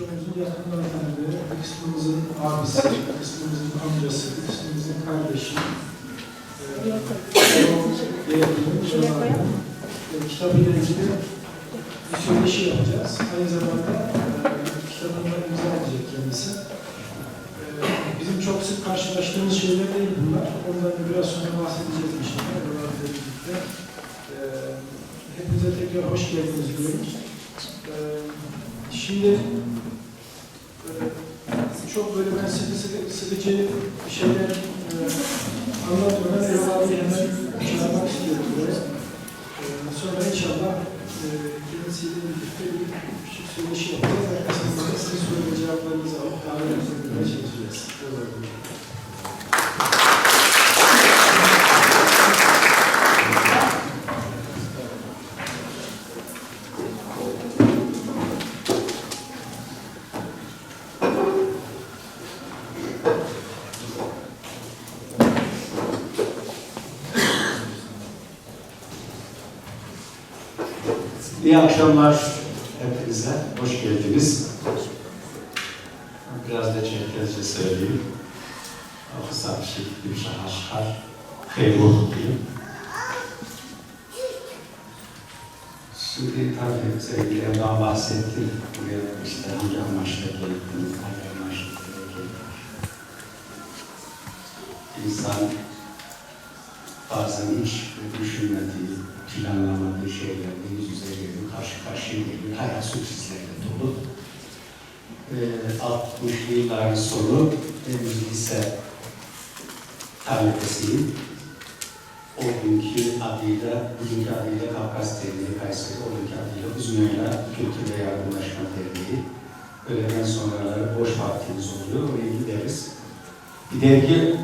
çoğumuzun yakından tanıdığı, bir kısmımızın abisi, bir kısmımızın amcası, bir kısmımızın kardeşi. Kitabıyla ilgili bir söyleşi yapacağız. Aynı zamanda kitabında imza edecek kendisi. Bizim çok sık karşılaştığımız şeyler değil bunlar. Ondan da biraz sonra bahsedeceğiz inşallah. Hepinize tekrar hoş geldiniz diyorum. Şimdi çok böyle ben sıkıcı şeyler anlatmadan Erol abiyi hemen çağırmak istiyorum buraya. Sonra inşallah kendisiyle birlikte bir küçük söyleşi yapacağız. Arkasından da sizin soru ve cevaplarınızı alıp kahvelerinizi görmeye çalışacağız. İyi akşamlar hepinize, hoş geldiniz. Biraz da Çerkezce söyleyeyim. Kısa bir şekilde bir şahar, kaybolur diyeyim. Şimdi tabii sevgili Erdoğan bahsetti. Buraya işte hangi amaçla geldim, hangi amaçla geldim. İnsan bazen hiç düşünmediği, planlamadığı şeylerle yüz yüze geliyor, karşı karşıya geliyor, hayat sürprizlerle dolu. 60'lı yılların sonu lise talebesiyim. O günkü adıyla, bugünkü adıyla Kafkas Derneği Kayseri, o günkü adıyla Uzunyoyla Kültür ve Yardımlaşma Derneği. Öğleden sonraları boş vaktimiz oluyor, oraya gideriz. Bir dergi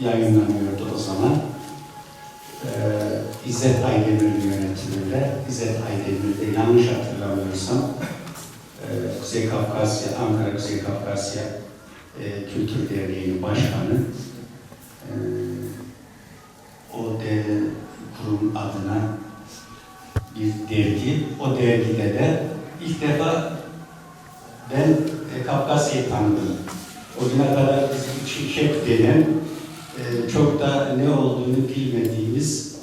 yayınlanıyordu o zaman. İzzet Aydemir'in yönetiminde, İzzet Aydemir'de yanlış hatırlamıyorsam Kuzey Kafkasya, Ankara Kuzey Kafkasya Kültür Derneği'nin başkanı o kurum adına bir dergi, o dergide de ilk defa ben Kafkasya'yı tanıdım. O güne kadar bizim şef denen çok da ne olduğunu bilmediğimiz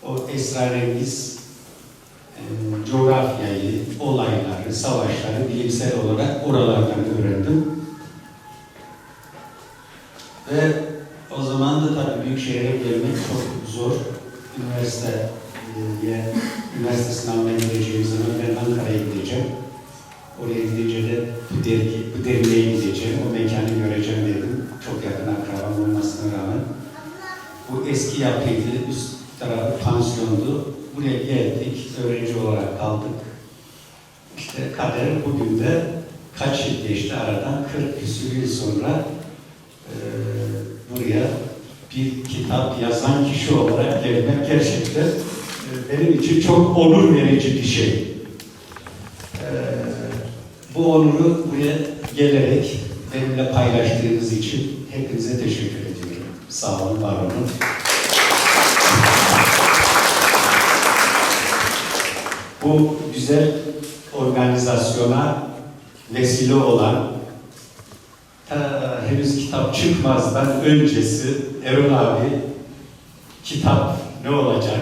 o esrarengiz coğrafyayı, olayları, savaşları bilimsel olarak oralardan öğrendim. Ve o zaman da tabii büyük şehre gelmek çok zor. Üniversite sınavına gideceğim zaman ben Ankara'ya gideceğim. Oraya gidince de bu derneğe gideceğim, o mekanı göreceğim dedim. Çok yakın akrabam olmasına rağmen. Bu eski yapıydı, üst tarafı pansiyondu. Buraya geldik, öğrenci olarak kaldık. İşte kader bugün de kaç yıl geçti aradan, 40 küsur yıl sonra buraya bir kitap yazan kişi olarak gelmek gerçekten benim için çok onur verici bir şey. Bu onuru buraya gelerek benimle paylaştığınız için hepinize teşekkür ediyorum. Sağ olun, var olun. Bu güzel organizasyona vesile olan henüz kitap çıkmazdan öncesi Erol abi kitap ne olacak?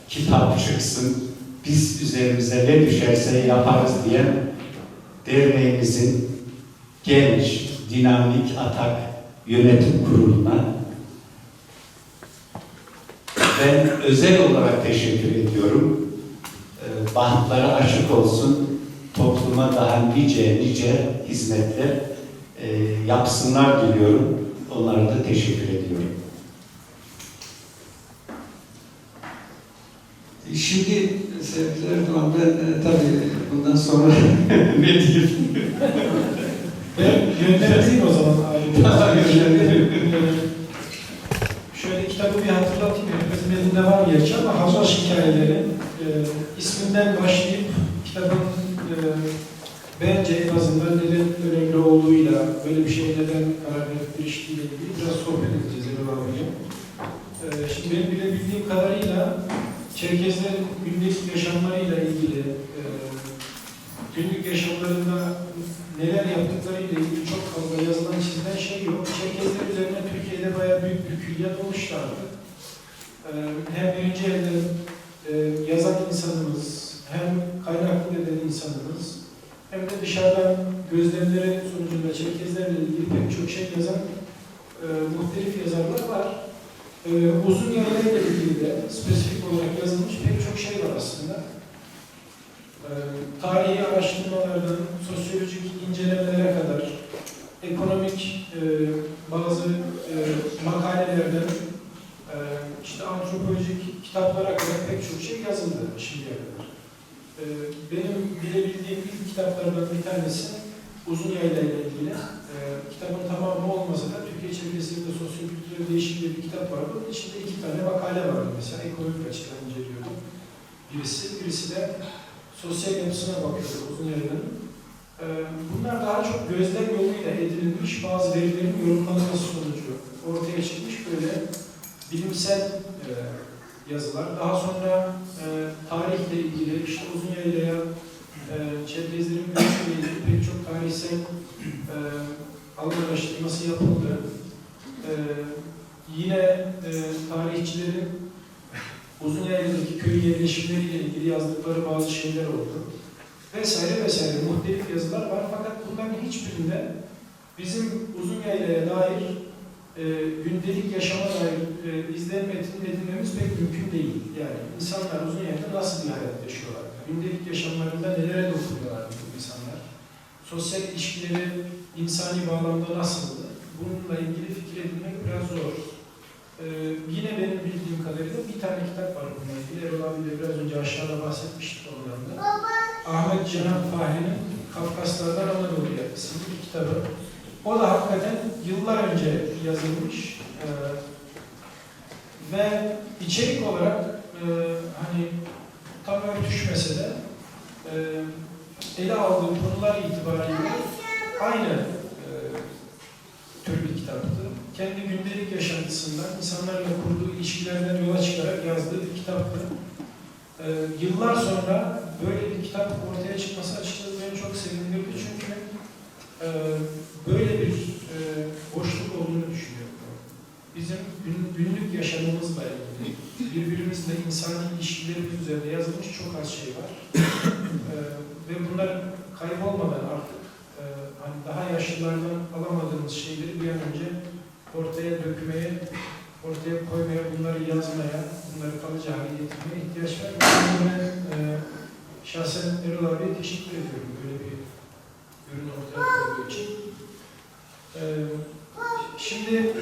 Kitap çıksın, biz üzerimize ne düşerse yaparız diyen derneğimizin genç, dinamik Atak Yönetim Kurulu'na ben özel olarak teşekkür ediyorum. Bahtları açık olsun, topluma daha nice hizmetler yapsınlar diliyorum. Onlara da teşekkür ediyorum. Şimdi sevgili Erdoğan, ben tabii bundan sonra ne diyeyim? Ben yönlendireyim o zaman abi. Şöyle kitabı bir hatırlatayım. Bizim elinde var gerçi ama Hazoş Hikayeleri isminden başlayıp kitabın bence en azından neden önemli olduğuyla, böyle bir şeye neden karar verip ilişkiyle ilgili biraz sohbet edeceğiz Erol abiyle. Şimdi benim bilebildiğim kadarıyla Çerkezlerin günlük yaşamlarıyla ilgili, günlük yaşamlarında neler yaptıkları tutkuya doğmuşlardı. Hem birinci elden yazan insanımız, hem kaynaklı eden insanımız, hem de dışarıdan gözlemleri sonucunda Çerkezlerle ilgili pek çok şey yazan muhtelif yazarlar var. Uzun yaylayla ilgili de spesifik olarak yazılmış pek çok şey var aslında. Tarihi araştırmalardan, sosyolojik incelemelere kadar, ekonomik bazı makalelerden, işte antropolojik kitaplara kadar pek çok şey yazıldı şimdiye kadar. Benim bilebildiğim ilk kitaplardan bir tanesi Uzun Yayla ile ilgili. Kitabın tamamı olmasa da Türkiye çevresinde sosyokültürel değişik bir kitap vardı. Onun içinde 2 tane makale vardı mesela. Ekonomik açıdan inceliyordum. Birisi de sosyal yapısına bakıyordu Uzun Yayla'nın. Bunlar daha çok gözlem yoluyla edinilmiş bazı verilerin yorumlanması sonucu ortaya çıkmış böyle bilimsel yazılar. Daha sonra tarihle ilgili, işte Uzun Yayla'ya Çerkezlerin görüşüyle ilgili pek çok tarihsel alan araştırması yapıldı. Yine tarihçilerin Uzun Yayla'daki köy yerleşimleriyle ilgili yazdıkları bazı şeyler oldu. Vesaire vesaire muhtelif yazılar var fakat bunların hiçbirinde bizim Uzun Yayla'ya dair gündelik yaşama dair izlenme edinmemiz pek mümkün değil. Yani insanlar Uzun Yayla'da nasıl bir hayat yaşıyorlar? Gündelik yaşamlarında nelere dokunuyorlar bu insanlar? Sosyal ilişkileri insani bağlamda nasıldı? Bununla ilgili fikir edinmek biraz zor. Yine benim bildiğim kadarıyla bir tane kitap var bununla ilgili. Erol abi de biraz önce aşağıda bahsetmiştik ondan da. Ahmet Cihan Fahri'nin Kafkaslardan Anadolu'ya isimli bir kitabı. O da hakikaten yıllar önce yazılmış ve içerik olarak hani tam örtüşmese de ele aldığı konular itibariyle aynı tür bir kitaptı. Kendi gündelik yaşantısından, insanlarla kurduğu ilişkilerden yola çıkarak yazdığı bir kitaptı. Yıllar sonra böyle bir kitap ortaya çıkması açıkçası beni çok sevindirdi çünkü böyle bir boşluk olduğunu düşünüyorum. Bizim günlük yaşamımızla ilgili, birbirimizle insani ilişkilerimiz üzerinde yazılmış çok az şey var. Ve bunlar kaybolmadan artık hani daha yaşlılardan alamadığımız şeyleri bir an önce ortaya dökmeye, ortaya koymaya, bunları yazmaya, bunları kalıcı hale getirmeye ihtiyaç var. Ben şahsen Erol abiye teşekkür ediyorum böyle bir ürün ortaya koyduğu için. Şimdi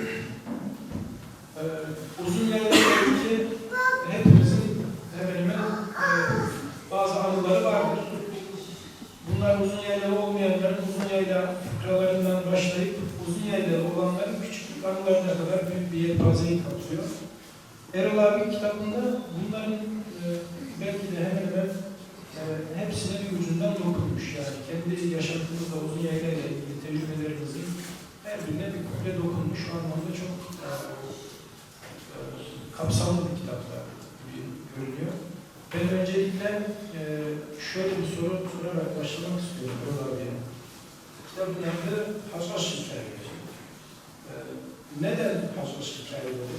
Uzun Yayla ilgili hepimizin hemen hemen bazı anıları vardır. Bunlar Uzun Yayla olmayanların Uzun Yayla fıkralarından başlayıp Uzun Yayla olanların küçük anılarına kadar büyük bir yelpazeyi kapsıyor. Erol abi kitabında bunların belki de hemen hemen hepsine bir ucundan dokunmuş. Yani kendi yaşantımızda Uzun Yayla ile ilgili tecrübelerimizin her birine bir kuple dokunmuş. O anlamda çok kapsamlı bir kitapta gibi görünüyor. Ben öncelikle şöyle bir soru sorarak başlamak istiyorum Erol abiye. Kitabın adı Haşhaş Hikayeleri. Neden Haşhaş Hikayeleri?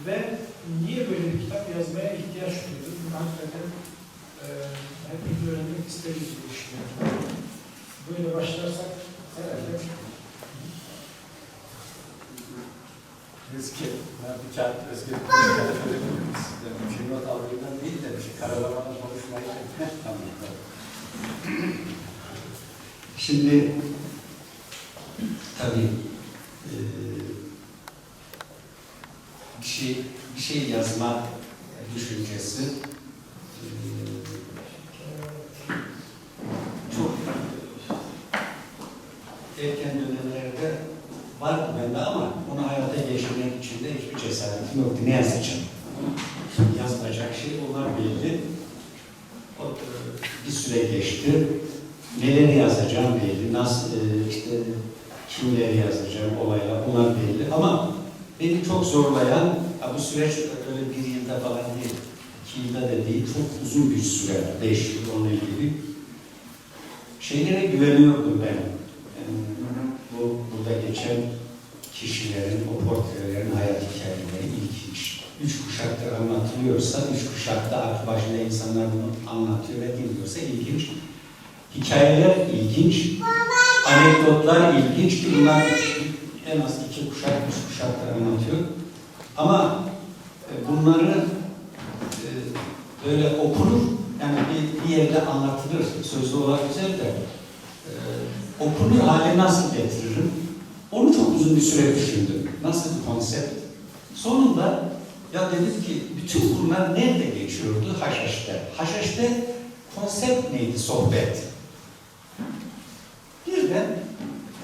Ve niye böyle bir kitap yazmaya ihtiyaç duydu? Hakikaten hepimiz öğrenmek isteriz diye düşünüyorum. Böyle başlarsak herhalde Eski, bir kağıt eski filmat aldığından değil de bir şey karalamada konuşmayı Tamam. Şimdi tabii bir şey yazma düşüncesi çok erken dönemlerde vardı bende ama onu hayata geçirmek için de hiçbir cesaretim yoktu. Ne yazacağım? Yazılacak şey onlar belli. Bir süre geçti. Neleri yazacağım belli. Nasıl işte kimleri yazacağım, olaylar bunlar belli. Ama beni çok zorlayan, bu süreç öyle bir yılda falan değil, 2 yılda da değil, çok uzun bir süre, 5 yıl onunla ilgili. Şeylere güveniyordum ben. Yani burada geçen kişilerin, o portrelerin hayat hikayeleri ilginç. Üç kuşakta anlatılıyorsa, üç kuşakta aklı başında insanlar bunu anlatıyor ve dinliyorsa ilginç. Hikayeler ilginç, anekdotlar ilginç ki bunlar en az 2 kuşak, 3 kuşakta anlatıyor. Ama bunları böyle okunur, yani bir yerde anlatılır, sözlü olarak güzel de okunur hale nasıl getiririm? Onu çok uzun bir süre düşündüm. Nasıl bir konsept? Sonunda ya dedim ki bütün bunlar nerede geçiyordu? Haşhaş'te. Haşhaş'te konsept neydi? Sohbet. Birden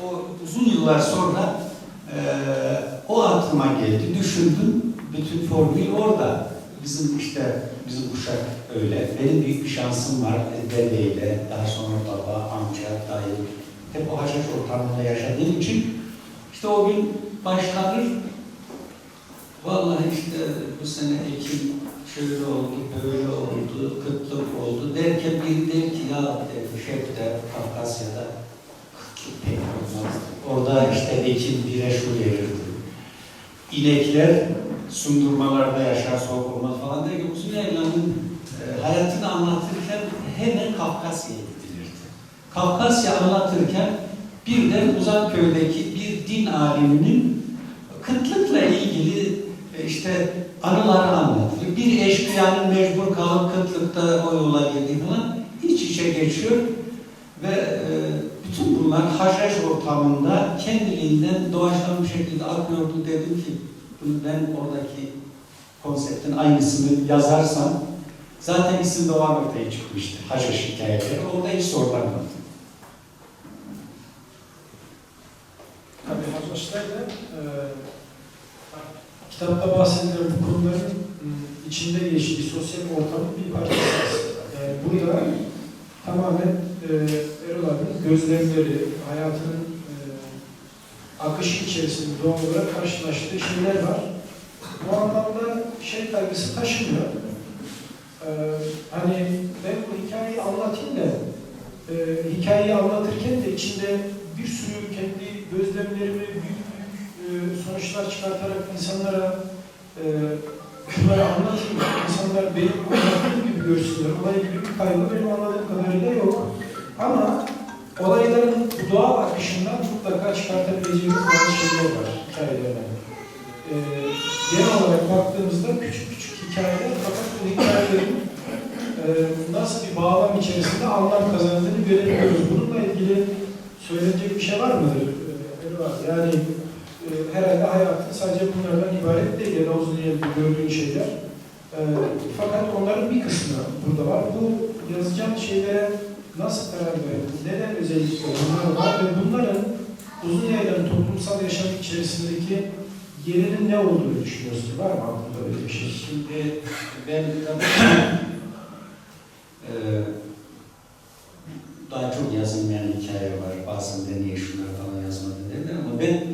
o uzun yıllar sonra o aklıma geldi. Düşündüm. Bütün formül orada. Bizim kuşak öyle. Benim büyük bir şansım var. Dedeyle, daha sonra baba, amca, dayı. Hep o haşhaş ortamında yaşadığım için işte o gün başlanır. Vallahi işte bu sene ekim şöyle oldu, böyle oldu, kıtlık oldu derken biri der ki ya der, Şef'te, Kafkasya'da kıtlık pek olmaz. Orada işte ekim bire şu verirdi. İnekler sundurmalarda yaşar, soğuk olmaz falan der ki Uzun Yaylan'ın hayatını anlatırken hemen Kafkasya'ya gidilirdi. Kafkasya anlatırken birden Uzakköy'deki bir din aliminin kıtlıkla ilgili işte anıları anlatılır. Bir eşkıyanın mecbur kalıp kıtlıkta o yola girdiği falan iç içe geçiyor ve bütün bunlar haşhaş ortamında kendiliğinden doğaçlama bir şekilde akıyordu. Dedim ki ben oradaki konseptin aynısını yazarsam zaten isim de o ortaya çıkmıştı. Haşhaş hikayeleri. Orada hiç sorulamadı. Tabii Haşhaş'tayla kitapta bahsedilen bu konuların içinde geçtiği sosyal ortamın bir parçası aslında. Yani burada tamamen Erol abinin gözlemleri, hayatının akışı içerisinde doğal olarak karşılaştığı şeyler var. Bu anlamda şey kaygısı taşımıyor. Hani ben bu hikayeyi anlatayım da hikayeyi anlatırken de içinde bir sürü kendi gözlemlerimi büyük sonuçlar çıkartarak insanlara şunları anlatayım. İnsanlar benim anlattığım gibi görsünler. Olay gibi bir kaygı benim anladığım kadarıyla yok. Ama olayların doğal akışından mutlaka çıkartabileceğimiz bazı şeyler var hikayelerden. Genel olarak baktığımızda küçük küçük hikayeler fakat bu hikayelerin nasıl bir bağlam içerisinde anlam kazandığını görebiliyoruz. Bununla ilgili söyleyecek bir şey var mıdır? Yani herhalde hayatın sadece bunlardan ibaret değil ya da uzun yıldır gördüğün şeyler. Fakat onların bir kısmı burada var. Bu yazacağım şeylere nasıl karar verdin? Neden özellikle bunlar var ve bunların uzun yayların toplumsal yaşam içerisindeki yerinin ne olduğunu düşünüyorsun? Var mı aklında öyle bir şey? Şimdi ben daha çok yazılmayan hikaye var. Bazen de niye şunlar falan yazmadı derler ama ben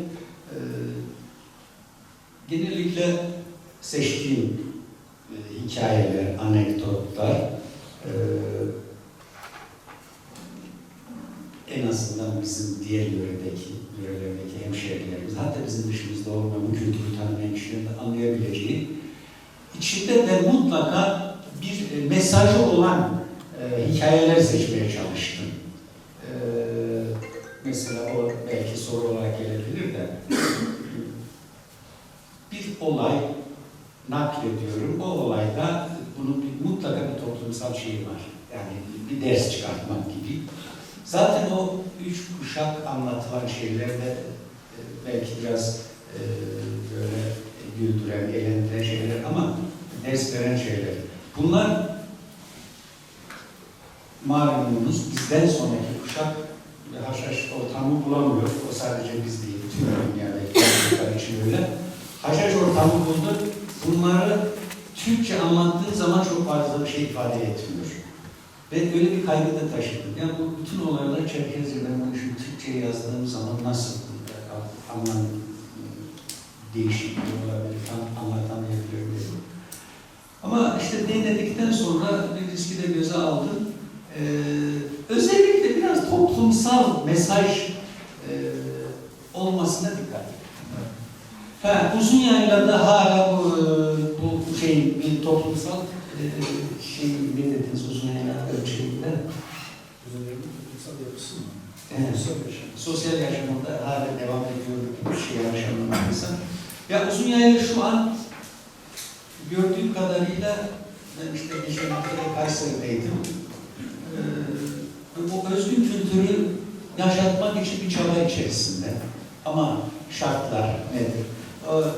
genellikle seçtiğim hikayeler, anekdotlar en azından bizim diğer yörelerdeki hemşehrilerimiz, hatta bizim dışımızda olmayan bu kültürü tanımayan kişilerin de anlayabileceği, içinde de mutlaka bir mesajı olan hikayeler seçmeye çalıştım. Mesela o belki soru olarak gelebilir de bir olay naklediyorum. O olayda bunun mutlaka bir toplumsal şeyi var. Yani bir ders çıkartmak gibi. Zaten o 3 kuşak anlatılan şeylerde belki biraz böyle güldüren, eğlendiren şeyler ama ders veren şeyler. Bunlar malumunuz bizden sonraki kuşak haşhaş ortamı bulamıyor. O sadece biz değil, tüm dünyadaki çocuklar için öyle. Haşhaş ortamı buldu. Bunları Türkçe anlattığı zaman çok fazla bir şey ifade etmiyor. Ve öyle bir kaygı da taşıdım. Yani bu bütün olaylar Çerkezce'den bunu şimdi Türkçe'ye yazdığım zaman nasıl anlam değişikliği olabilir, tam anlatamayabiliyorum. Ama işte denedikten sonra bir riski de göze aldım. Özellikle biraz toplumsal mesaj olmasına dikkat edin. Uzunyayla'da hala bu şey bir toplumsal şey ne dediniz Uzunyayla'da ölçeğinde? Uzunyayla'nın toplumsal yapısı mı? Evet. Sosyal yaşamında hala devam ediyor bir şey yaşamındaysa. Ya Uzunyayla şu an gördüğüm kadarıyla ben işte geçen hafta Kayseri'deydim. Bu özgün kültürü yaşatmak için bir çaba içerisinde. Ama şartlar nedir?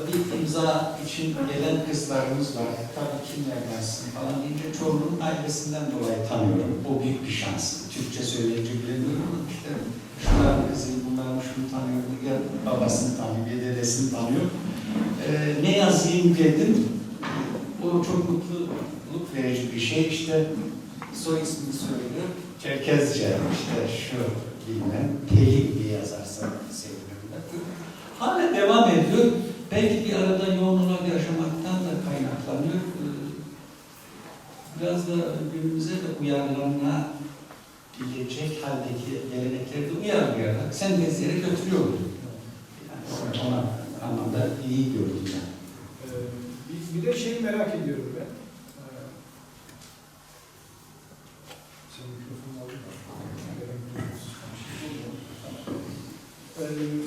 Bir imza için gelen kızlarımız var. Tabii kimler gelsin falan deyince çoğunun ailesinden dolayı tanıyorum. O büyük bir şans. Türkçe söyleyince bilemiyorum ama işte şunların kızını, bunların şunu tanıyor, diğer babasını tanıyor, bir dedesini tanıyor. Ne yazayım dedim. O çok mutluluk verici bir şey. İşte soy ismini söylüyor. Çerkezce işte şu bilmem Pelin diye yazarsan sevinirim. Hala devam ediyor. Belki bir arada yoğun olarak yaşamaktan da kaynaklanıyor. Biraz da günümüze de uyarlanabilecek haldeki gelenekleri de uyarlayarak sentezlere götürüyor. Yani ona anlamda iyi gördüm ben. Bir de şeyi merak ediyorum ben. Senin mikrofonunu alayım.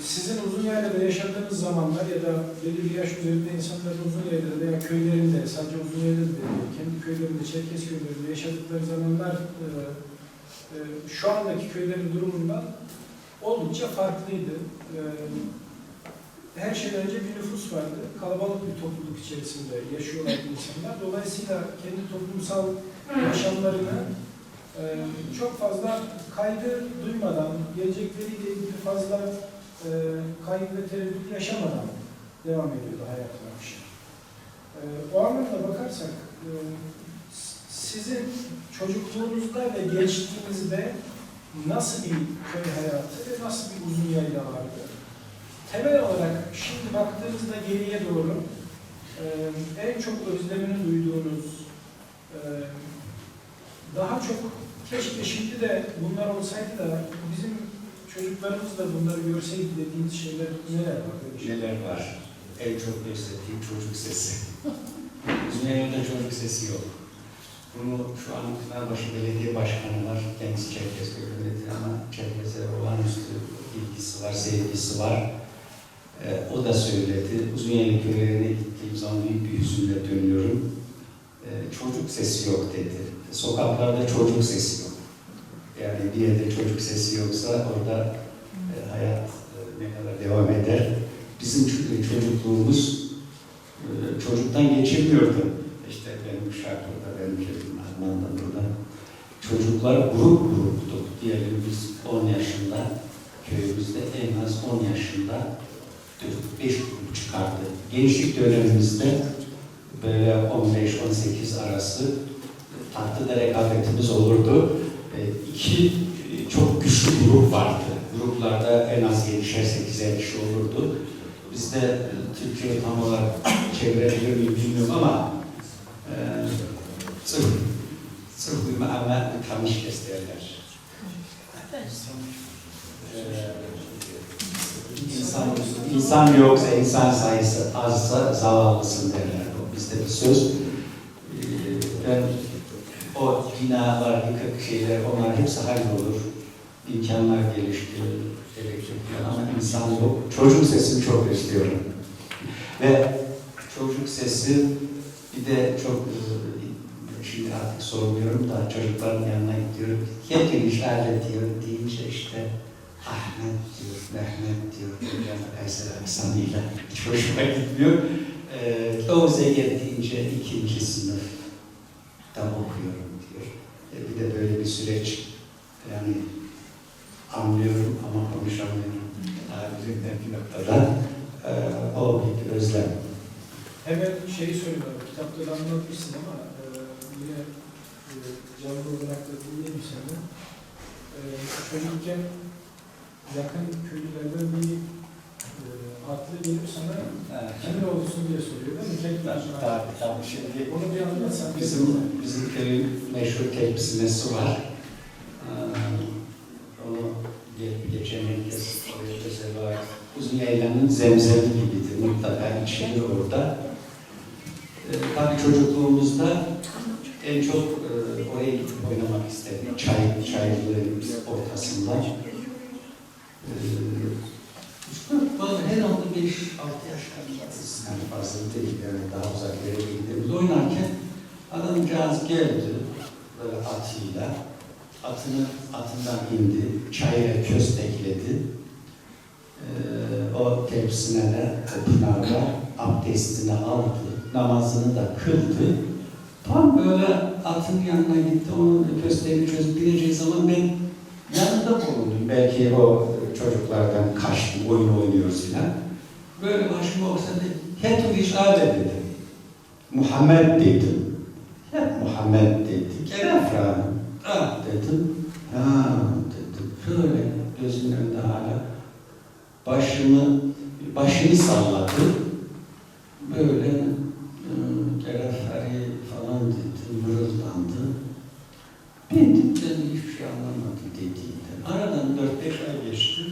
Sizin Uzunyayla'da yaşadığınız zamanlar ya da belli bir yaş üzerinde insanların Uzunyayla'da veya köylerinde, sadece Uzunyayla'da değil, kendi köylerinde, Çerkez köylerinde yaşadıkları zamanlar şu andaki köylerin durumundan oldukça farklıydı. Her şeyden önce bir nüfus vardı. Kalabalık bir topluluk içerisinde yaşıyorlar insanlar. Dolayısıyla kendi toplumsal yaşamlarını çok fazla kaygı duymadan, gelecekleriyle ilgili fazla kaygı ve tereddüt yaşamadan devam ediyordu hayatına akışı. O anlamda bakarsak, sizin çocukluğunuzda ve gençliğinizde nasıl bir köy hayatı ve nasıl bir Uzunyayla vardı? Temel olarak şimdi baktığınızda geriye doğru en çok özlemini duyduğunuz, daha çok keşke şimdi de bunlar olsaydı da bizim çocuklarımız da bunları görseydi dediğiniz şeyler neler var? Neler var? En çok özlediğim çocuk sesi. Uzunyayla'da çocuk sesi yok. Bunu şu an Pınarbaşı Belediye Başkanı var. Kendisi Çerkez köyündedir ama Çerkez'e olağanüstü ilgisi var, sevgisi var. O da söyledi. Uzunyayla köylerine gittiğim zaman büyük bir hüzünle dönüyorum. Çocuk sesi yok dedi. Sokaklarda çocuk sesi yok. Yani bir yerde çocuk sesi yoksa orada hayat ne kadar devam eder. Bizim çocukluğumuz çocuktan geçemiyordu. İşte benim Uşaklı'da, benim Arman'da burada. Çocuklar grup gruptu. Diyelim biz 10 yaşında, köyümüzde en az 10 yaşında 4-5 grup çıkardı. Gençlik dönemimizde böyle 15-18 arası tatlı da rekabetimiz olurdu. İki çok güçlü grup vardı. Gruplarda en az 7'şer-8'er kişi olurdu. Bizde Türkiye tam olarak çevirebilir miyim bilmiyorum ama sırf uyuma ama kamış derler. İnsan yoksa insan sayısı azsa zavallısın derler. Bizde bir söz. Ben o binalar, yıkık şeyler, onlar hepsi hallolur. İmkanlar geliştirilir, elektrik falan ama insan yok. Çocuk sesini çok istiyorum. Ve çocuk sesi bir de çok, şimdi artık sormuyorum da çocukların yanına gidiyorum. Yetin işaret diyor deyince işte Ahmet diyor, Mehmet diyor, hocam Kayseri aksanıyla hiç hoşuma gitmiyor. Oğuz'a geldiğince 2. sınıfta okuyorum diyor. Bir de böyle bir süreç, yani anlıyorum ama konuşamıyorum. Tabirinden bir noktada o bir özlem. Hemen şeyi söylüyorum, kitapta da anlatmışsın ama yine canlı olarak da dinledim seni. Çocukken yakın köylülerden bir atlı gelip sana kimin olsun diye soruyor değil mi? Tabii şimdi onu bir anlatsan. Bizim köyün meşhur tepsimesi var. Onu geçen herkes oraya özel olarak Uzunyayla'nın zemzemi gibidir. mutlaka içilir orada. Tabii çocukluğumuzda en çok oraya gidip oynamak istedik. Çayırların ortasında. Herhalde 5-6 yaş kadar. Yani fazla değil, yani daha uzak yere gidiyoruz. Oynarken adamcağız geldi böyle atıyla. Atından indi, çayıra köstekledi. O tepsine de, o pınarda abdestini aldı, namazını da kıldı. Tam böyle atın yanına gitti, onun kösteğini çözüp bineceği zaman ben yanında bulundum. Belki o çocuklardan kaçtım, oyun oynuyoruz filan. Böyle başıma oksadı, hep işaret dedi. Muhammed dedim. Hep Muhammed dedi. Gerafran. Ah dedim. Ha dedim. Şöyle gözümün önünde hala başını salladı. Böyle Gerafari falan dedi. Mırıldandı. Ben hiçbir şey anlamadım dediğinde. Aradan 4-5 ay geçti.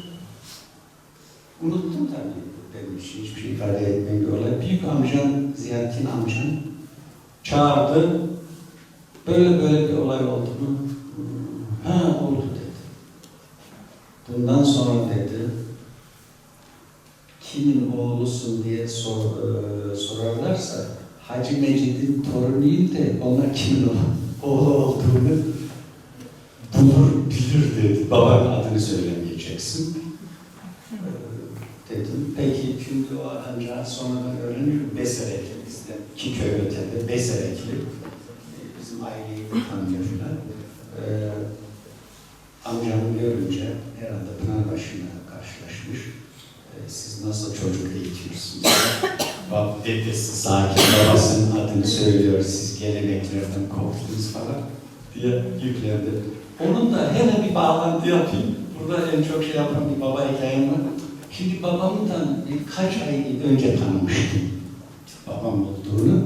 Unuttum tabii benim için hiçbir şey ifade etmeyen bir olay. Büyük amcam, Ziyarettin amcam çağırdı. Böyle bir olay oldu mu? Ha oldu dedi. Bundan sonra dedi, kimin oğlusun diye sorarlarsa Hacı Mecid'in torunuyum de onlar kimin oğlu olduğunu bilir dedi. Babanın adını söylemeyeceksin. Dedim. Peki şimdi o ancak sonradan öğreniyorum. Beserekli bizde. 2 köy ötede Beserekli. Bizim aileyi tanıyor filan. Amcamı görünce herhalde Pınarbaşı'yla karşılaşmış. Siz nasıl çocuk eğitiyorsunuz? Bak dedesi sakin babasının adını söylüyor. Siz geleneklerden korktunuz falan diye yüklendi. Onun da hemen bir bağlantı yapayım. Burada en çok şey yapan bir baba hikayem var. Şimdi babamdan birkaç ay önce tanımıştım babam olduğunu.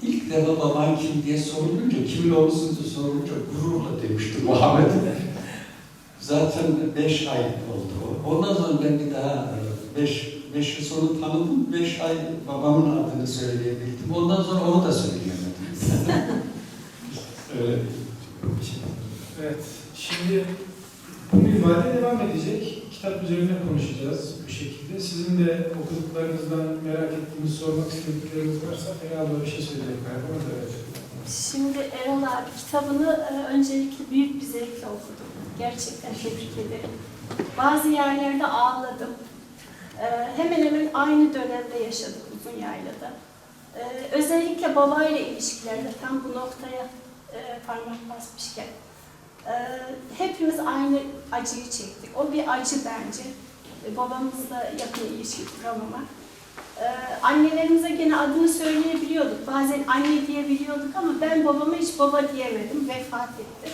İlk defa baban kim diye sorulunca, kimin oğlusun diye sorulunca gururla demiştim Muhammed'e. Zaten 5 ay oldu o. Ondan sonra ben bir daha 5 yıl sonra tanıdım. 5 ay babamın adını söyleyebildim. Ondan sonra onu da söyleyemedim. Öyle. Evet, şimdi bu minvalde devam edecek. Kitap üzerine konuşacağız bu şekilde. Sizin de okuduklarınızdan merak ettiğiniz, sormak istedikleriniz varsa Erol bir şey söyleyecek galiba. Onu da evet. Şimdi Erol abi kitabını öncelikle büyük bir zevkle okudum. Gerçekten tebrik ederim. Bazı yerlerde ağladım. Hemen hemen aynı dönemde yaşadık Uzunyayla'da. Özellikle babayla ilişkilerde tam bu noktaya parmak basmışken hepimiz aynı acıyı çektik. O bir acı bence. Babamızla yakın ilişki kuramama. Annelerimize gene adını söyleyebiliyorduk. Bazen anne diyebiliyorduk ama ben babama hiç baba diyemedim. Vefat etti.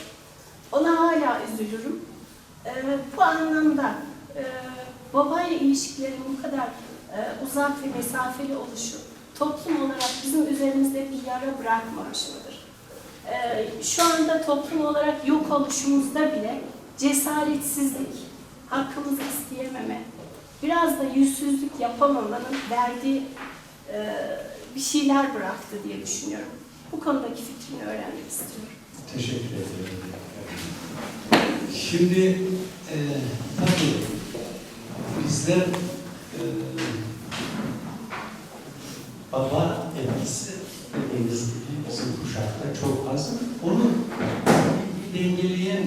Ona hala üzülürüm. Bu anlamda babayla ilişkilerin bu kadar uzak ve mesafeli oluşu toplum olarak bizim üzerimizde bir yara bırakmamış mıdır? Şu anda toplum olarak yok oluşumuzda bile cesaretsizlik, hakkımızı isteyememe, biraz da yüzsüzlük yapamamanın verdiği bir şeyler bıraktı diye düşünüyorum. Bu konudaki fikrini öğrenmek istiyorum. Teşekkür ederim. Şimdi tabii bizler baba etkisi dediğimiz gibi bizim kuşakta çok az. Onu dengeleyen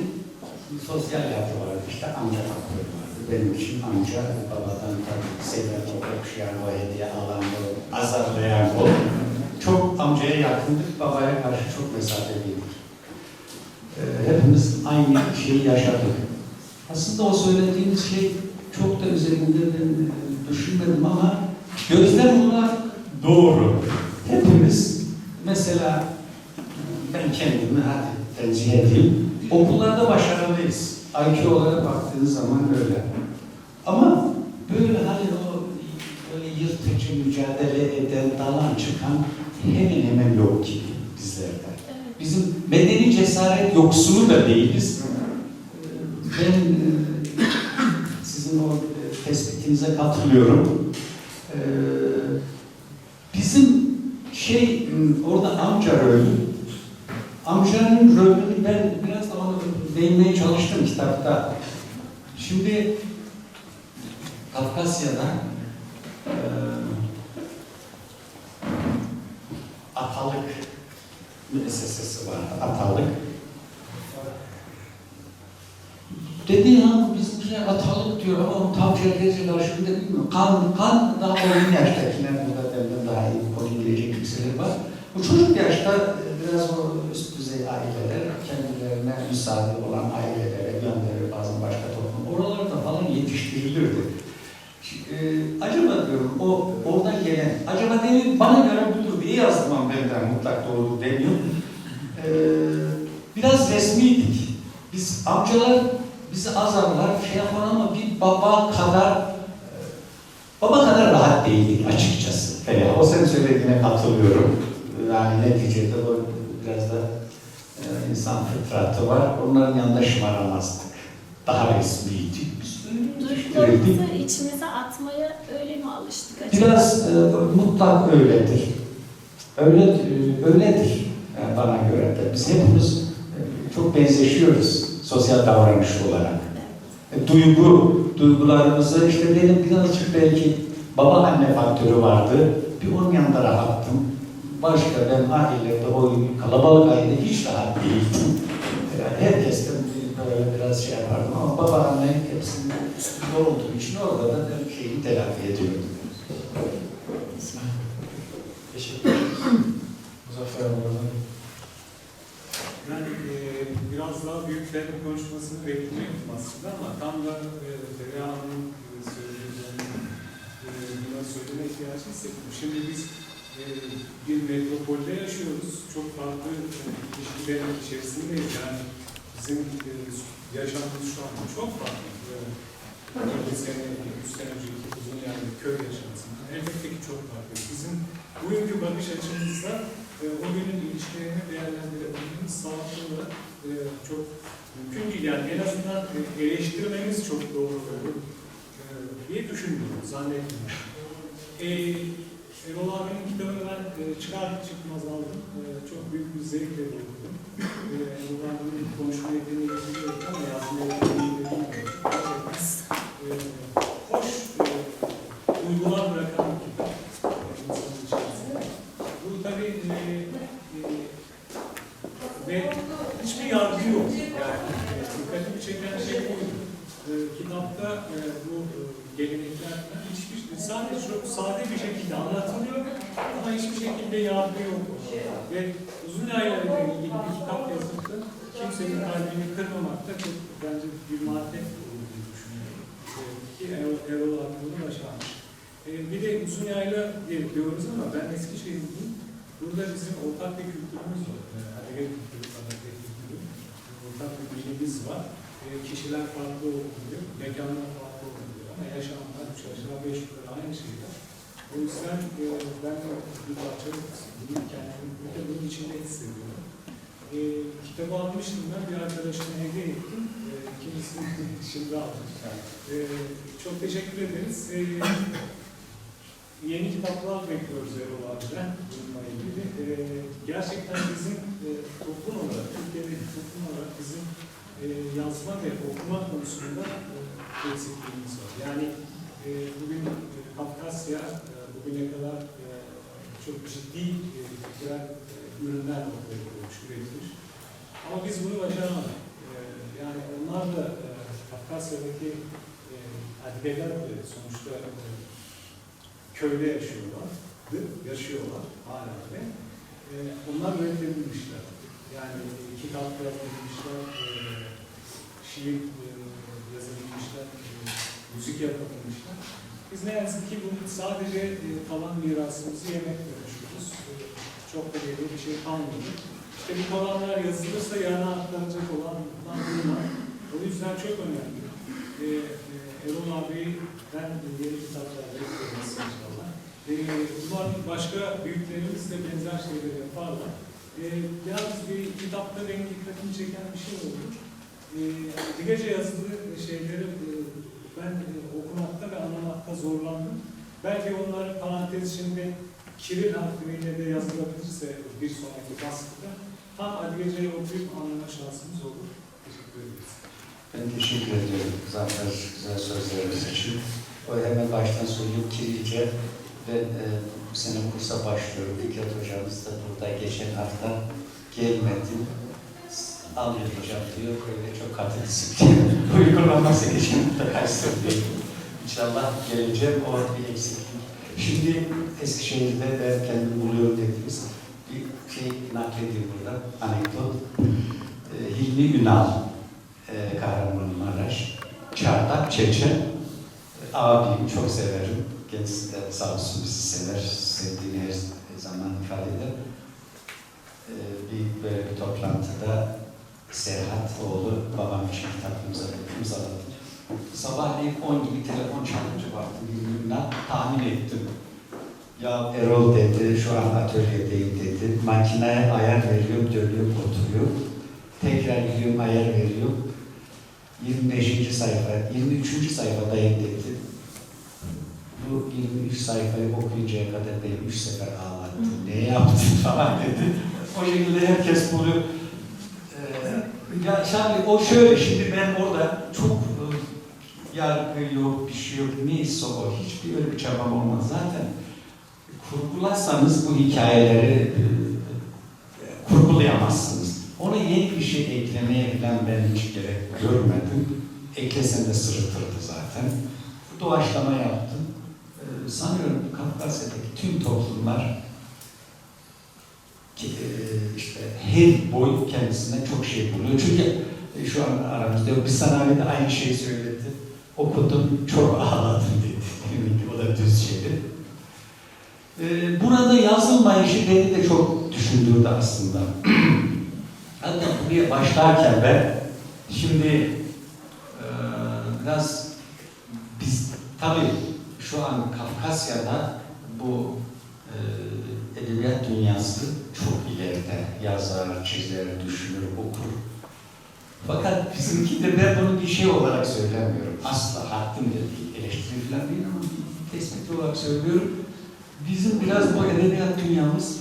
sosyal yapı vardı. İşte amca faktörü vardı. Benim için amca babadan tabii seven, okşayan, o hediye alan, o azarlayan o. Çok amcaya yakındık, babaya karşı çok mesafeliydik. Hepimiz aynı şeyi yaşadık. Aslında o söylediğiniz şey çok da üzerinde ben düşünmedim ama gözlem olarak doğru. Hepimiz mesela ben kendimi tercih edeyim. Okullarda başarılıyız. IQ olarak baktığınız zaman böyle. Ama böyle hani o böyle yırtıcı mücadele eden, dalan çıkan hemen hemen yok gibi bizlerde. Bizim medeni cesaret yoksunu da değiliz. Ben sizin o tespitinize katılıyorum. Bizim orada amca rolü. Amcanın rolünü ben biraz da onu değinmeye çalıştım kitapta. Şimdi Kafkasya'da atalık müessesesi var. Atalık. Dedi ya biz bize atalık diyor ama onun tam çerkezci karşılığında bilmiyorum. Kan daha oyun yaştakiler burada benden daha iyi konulabilecek kimseler var. Bu çocuk yaşta biraz o üst düzey aileler, kendilerine müsaade olan ailelere gönderir bazen başka toplum. Oralarda falan yetiştirilirdi. Acaba diyorum o oradan gelen, acaba değil bana göre budur diye yazdım ama benden mutlak doğru demiyorum. Biraz resmiydik. Biz amcalar bizi azarlar, şey yapar ama bir baba kadar rahat değildik açıkçası. O senin söylediğine katılıyorum. Yani neticede o biraz da insan fıtratı var. Onların yanında şımaramazdık. Daha resmiydik. Duygularımızı içimize atmaya öyle mi alıştık acaba? Biraz mutlak öyledir. Öyledir yani bana göre de. Biz hepimiz çok benzeşiyoruz sosyal davranış olarak. Duygularımızı işte benim birazcık belki babaanne faktörü vardı. Bir onun yanında rahattım. Başka ben ailede, o kalabalık ailede hiç rahat değildim. Yani herkesten böyle biraz şey yapardım ama babaanne hepsinin üstünde olduğu için orada da ben şeyi telafi ediyordum. Teşekkür ederim. Muzaffer Hanım. Ben biraz daha büyüklerin konuşmasını beklemiyordum aslında ama tam da Derya Hanım'ın söylediğini buna söyleme ihtiyacı hissettim. Şimdi biz bir metropolde yaşıyoruz. Çok farklı ilişkilerin içerisindeyiz. Yani bizim yaşamımız şu an çok farklı. 20 sene, 100 sene önceki uzun yani köy yaşantısından elbette ki çok farklı. Bizim bugünkü bakış açımızda o günün ilişkilerini değerlendirebilmemiz sağlıklı olarak çok mümkün değil. Yani en azından eleştirmemiz çok doğru olur diye düşünmüyorum, zannetmiyorum. Erol abinin kitabını ben çıkar çıkmaz aldım. Çok büyük bir zevkle okudum. Erol abinin konuşma yeteneği biliyorum ama yazma yeteneği bilmiyorum. Hoş duygular bırakan bir kitap. İnsanın içerisinde. Bu tabii ve hiçbir yargı yok. Yani dikkatimi çeken şey buydu. Kitapta bu gelenekler sadece çok sade bir şekilde anlatılıyor ama hiçbir şekilde yargı yok. Ve uzun yaylarıyla ilgili bir kitap yazıldı. Kimsenin kalbini kırmamakta çok bence bir marifet olduğunu düşünüyorum. Ki Erol abi bunu başarmış. Bir de uzun yayla diyoruz ama ben Eskişehir'liyim. Burada bizim ortak bir kültürümüz var. Adege kültürü, Adege kültürü. Ortak bir bilgimiz var. Kişiler farklı oluyor, mekanlar farklı oluyor ama yaşamlar 3 aşağı 5 yukarı aynı şeyler. O yüzden ben bir parça bunu kendimi bunun içinde hissediyorum. Kitabı almıştım ben, bir arkadaşıma hediye ettim. İkincisini şimdi aldım. Çok teşekkür ederiz. Yeni kitaplar bekliyoruz Erol abi'den bununla ilgili. Gerçekten bizim toplum olarak, Türkiye'deki toplum olarak bizim yazma ve okuma konusunda eksikliğimiz var. Yani bugün Kafkasya bugüne kadar çok ciddi kültürel ürünler ortaya koymuş, üretmiş. Ama biz bunu başaramadık. Yani onlar da Kafkasya'daki adibeler de sonuçta köyde yaşıyorlar hala ve onlar üretebilmişler. Yani kitap yazabilmişler, şiir yazabilmişler, müzik yapabilmişler. Biz ne yazık ki bunu sadece kalan mirasımızı yemekle uğraşıyoruz. Çok da geriye bir şey kalmadı. İşte bu kalanlar yazılırsa yarına aktaracak olan bunlar. O yüzden çok önemli. Erol abi'den yeni kitaplar bekliyoruz inşallah. Umarım başka büyüklerimiz de benzer şeyleri yaparlar. Yalnız bir kitapta benim dikkatimi çeken bir şey oldu. Digaca yazılı şeyleri ben okumakta ve anlamakta zorlandım. Belki onları parantez içinde Kiril harfiyle de yazılabilirse bir sonraki baskıda tam Ali Gece'yi okuyup anlama şansımız olur. Teşekkür ederiz. Ben teşekkür ediyorum Zafer güzel sözleriniz için. O hemen baştan söyleyeyim Kirilce ben bu sene kursa başlıyorum. Fikret hocamız da burada geçen hafta gelmedi. Anlayacağım diyor. Böyle çok katı disiplin uygulaması geçen hafta kaçtırdı. İnşallah geleceğim. O bir eksiklik. Şimdi Eskişehir'de ben kendimi buluyorum dediniz. Bir şey nakledeyim burada. Anekdot. Hilmi Ünal, Kahramanmaraş, Çardak Çeçen, abim çok severim. Kendisi de sağ olsun bizi sever, sevdiğini her zaman ifade eder. Böyle bir toplantıda Serhat oğlu babam için kitaplarımıza imzaladı. Sabahleyin 10 gibi telefon çalınca baktım, birbirinden tahmin ettim. Ya Erol dedi, şu an atölyedeyim dedi. Makineye ayar veriyorum, dönüyorum, oturuyorum. Tekrar gidiyorum, ayar veriyorum. 25. sayfa, 23. sayfadayım dedi. Bu 23 sayfayı okuyuncaya kadar beni 3 sefer ağlattı. Ne yaptın falan dedi. O şekilde herkes buluyor. Ya şimdi o şöyle, şimdi ben orada çok yargı yok, bir şey yok, neyse o, hiçbir öyle bir çabam olmaz. Zaten kurgularsanız bu hikayeleri kurgulayamazsınız. Ona yeni bir şey eklemeye falan ben hiç gerek görmedim. Eklesen de sırıtırdı zaten. Doğaçlama yaptım. Sanıyorum Kafkasya'daki tüm toplumlar işte her boy kendisinden çok şey buluyor. Çünkü şu an aramızda yok. Bir sanayide aynı şeyi söyledi. Okudum, çok ağladım dedi. O da düz şeydi. Burada yazılmayışı beni de çok düşündürdü aslında. Hatta buraya başlarken ben şimdi biraz biz tabii şu an Kafkasya'da bu edebiyat dünyası çok ileride. Yazar, çizer, düşünür, okur. Fakat bizimki de ben bunu bir şey olarak söylemiyorum. Asla hakkım da değil, eleştiri falan değil ama bir tespit olarak söylüyorum. Bizim biraz bu edebiyat dünyamız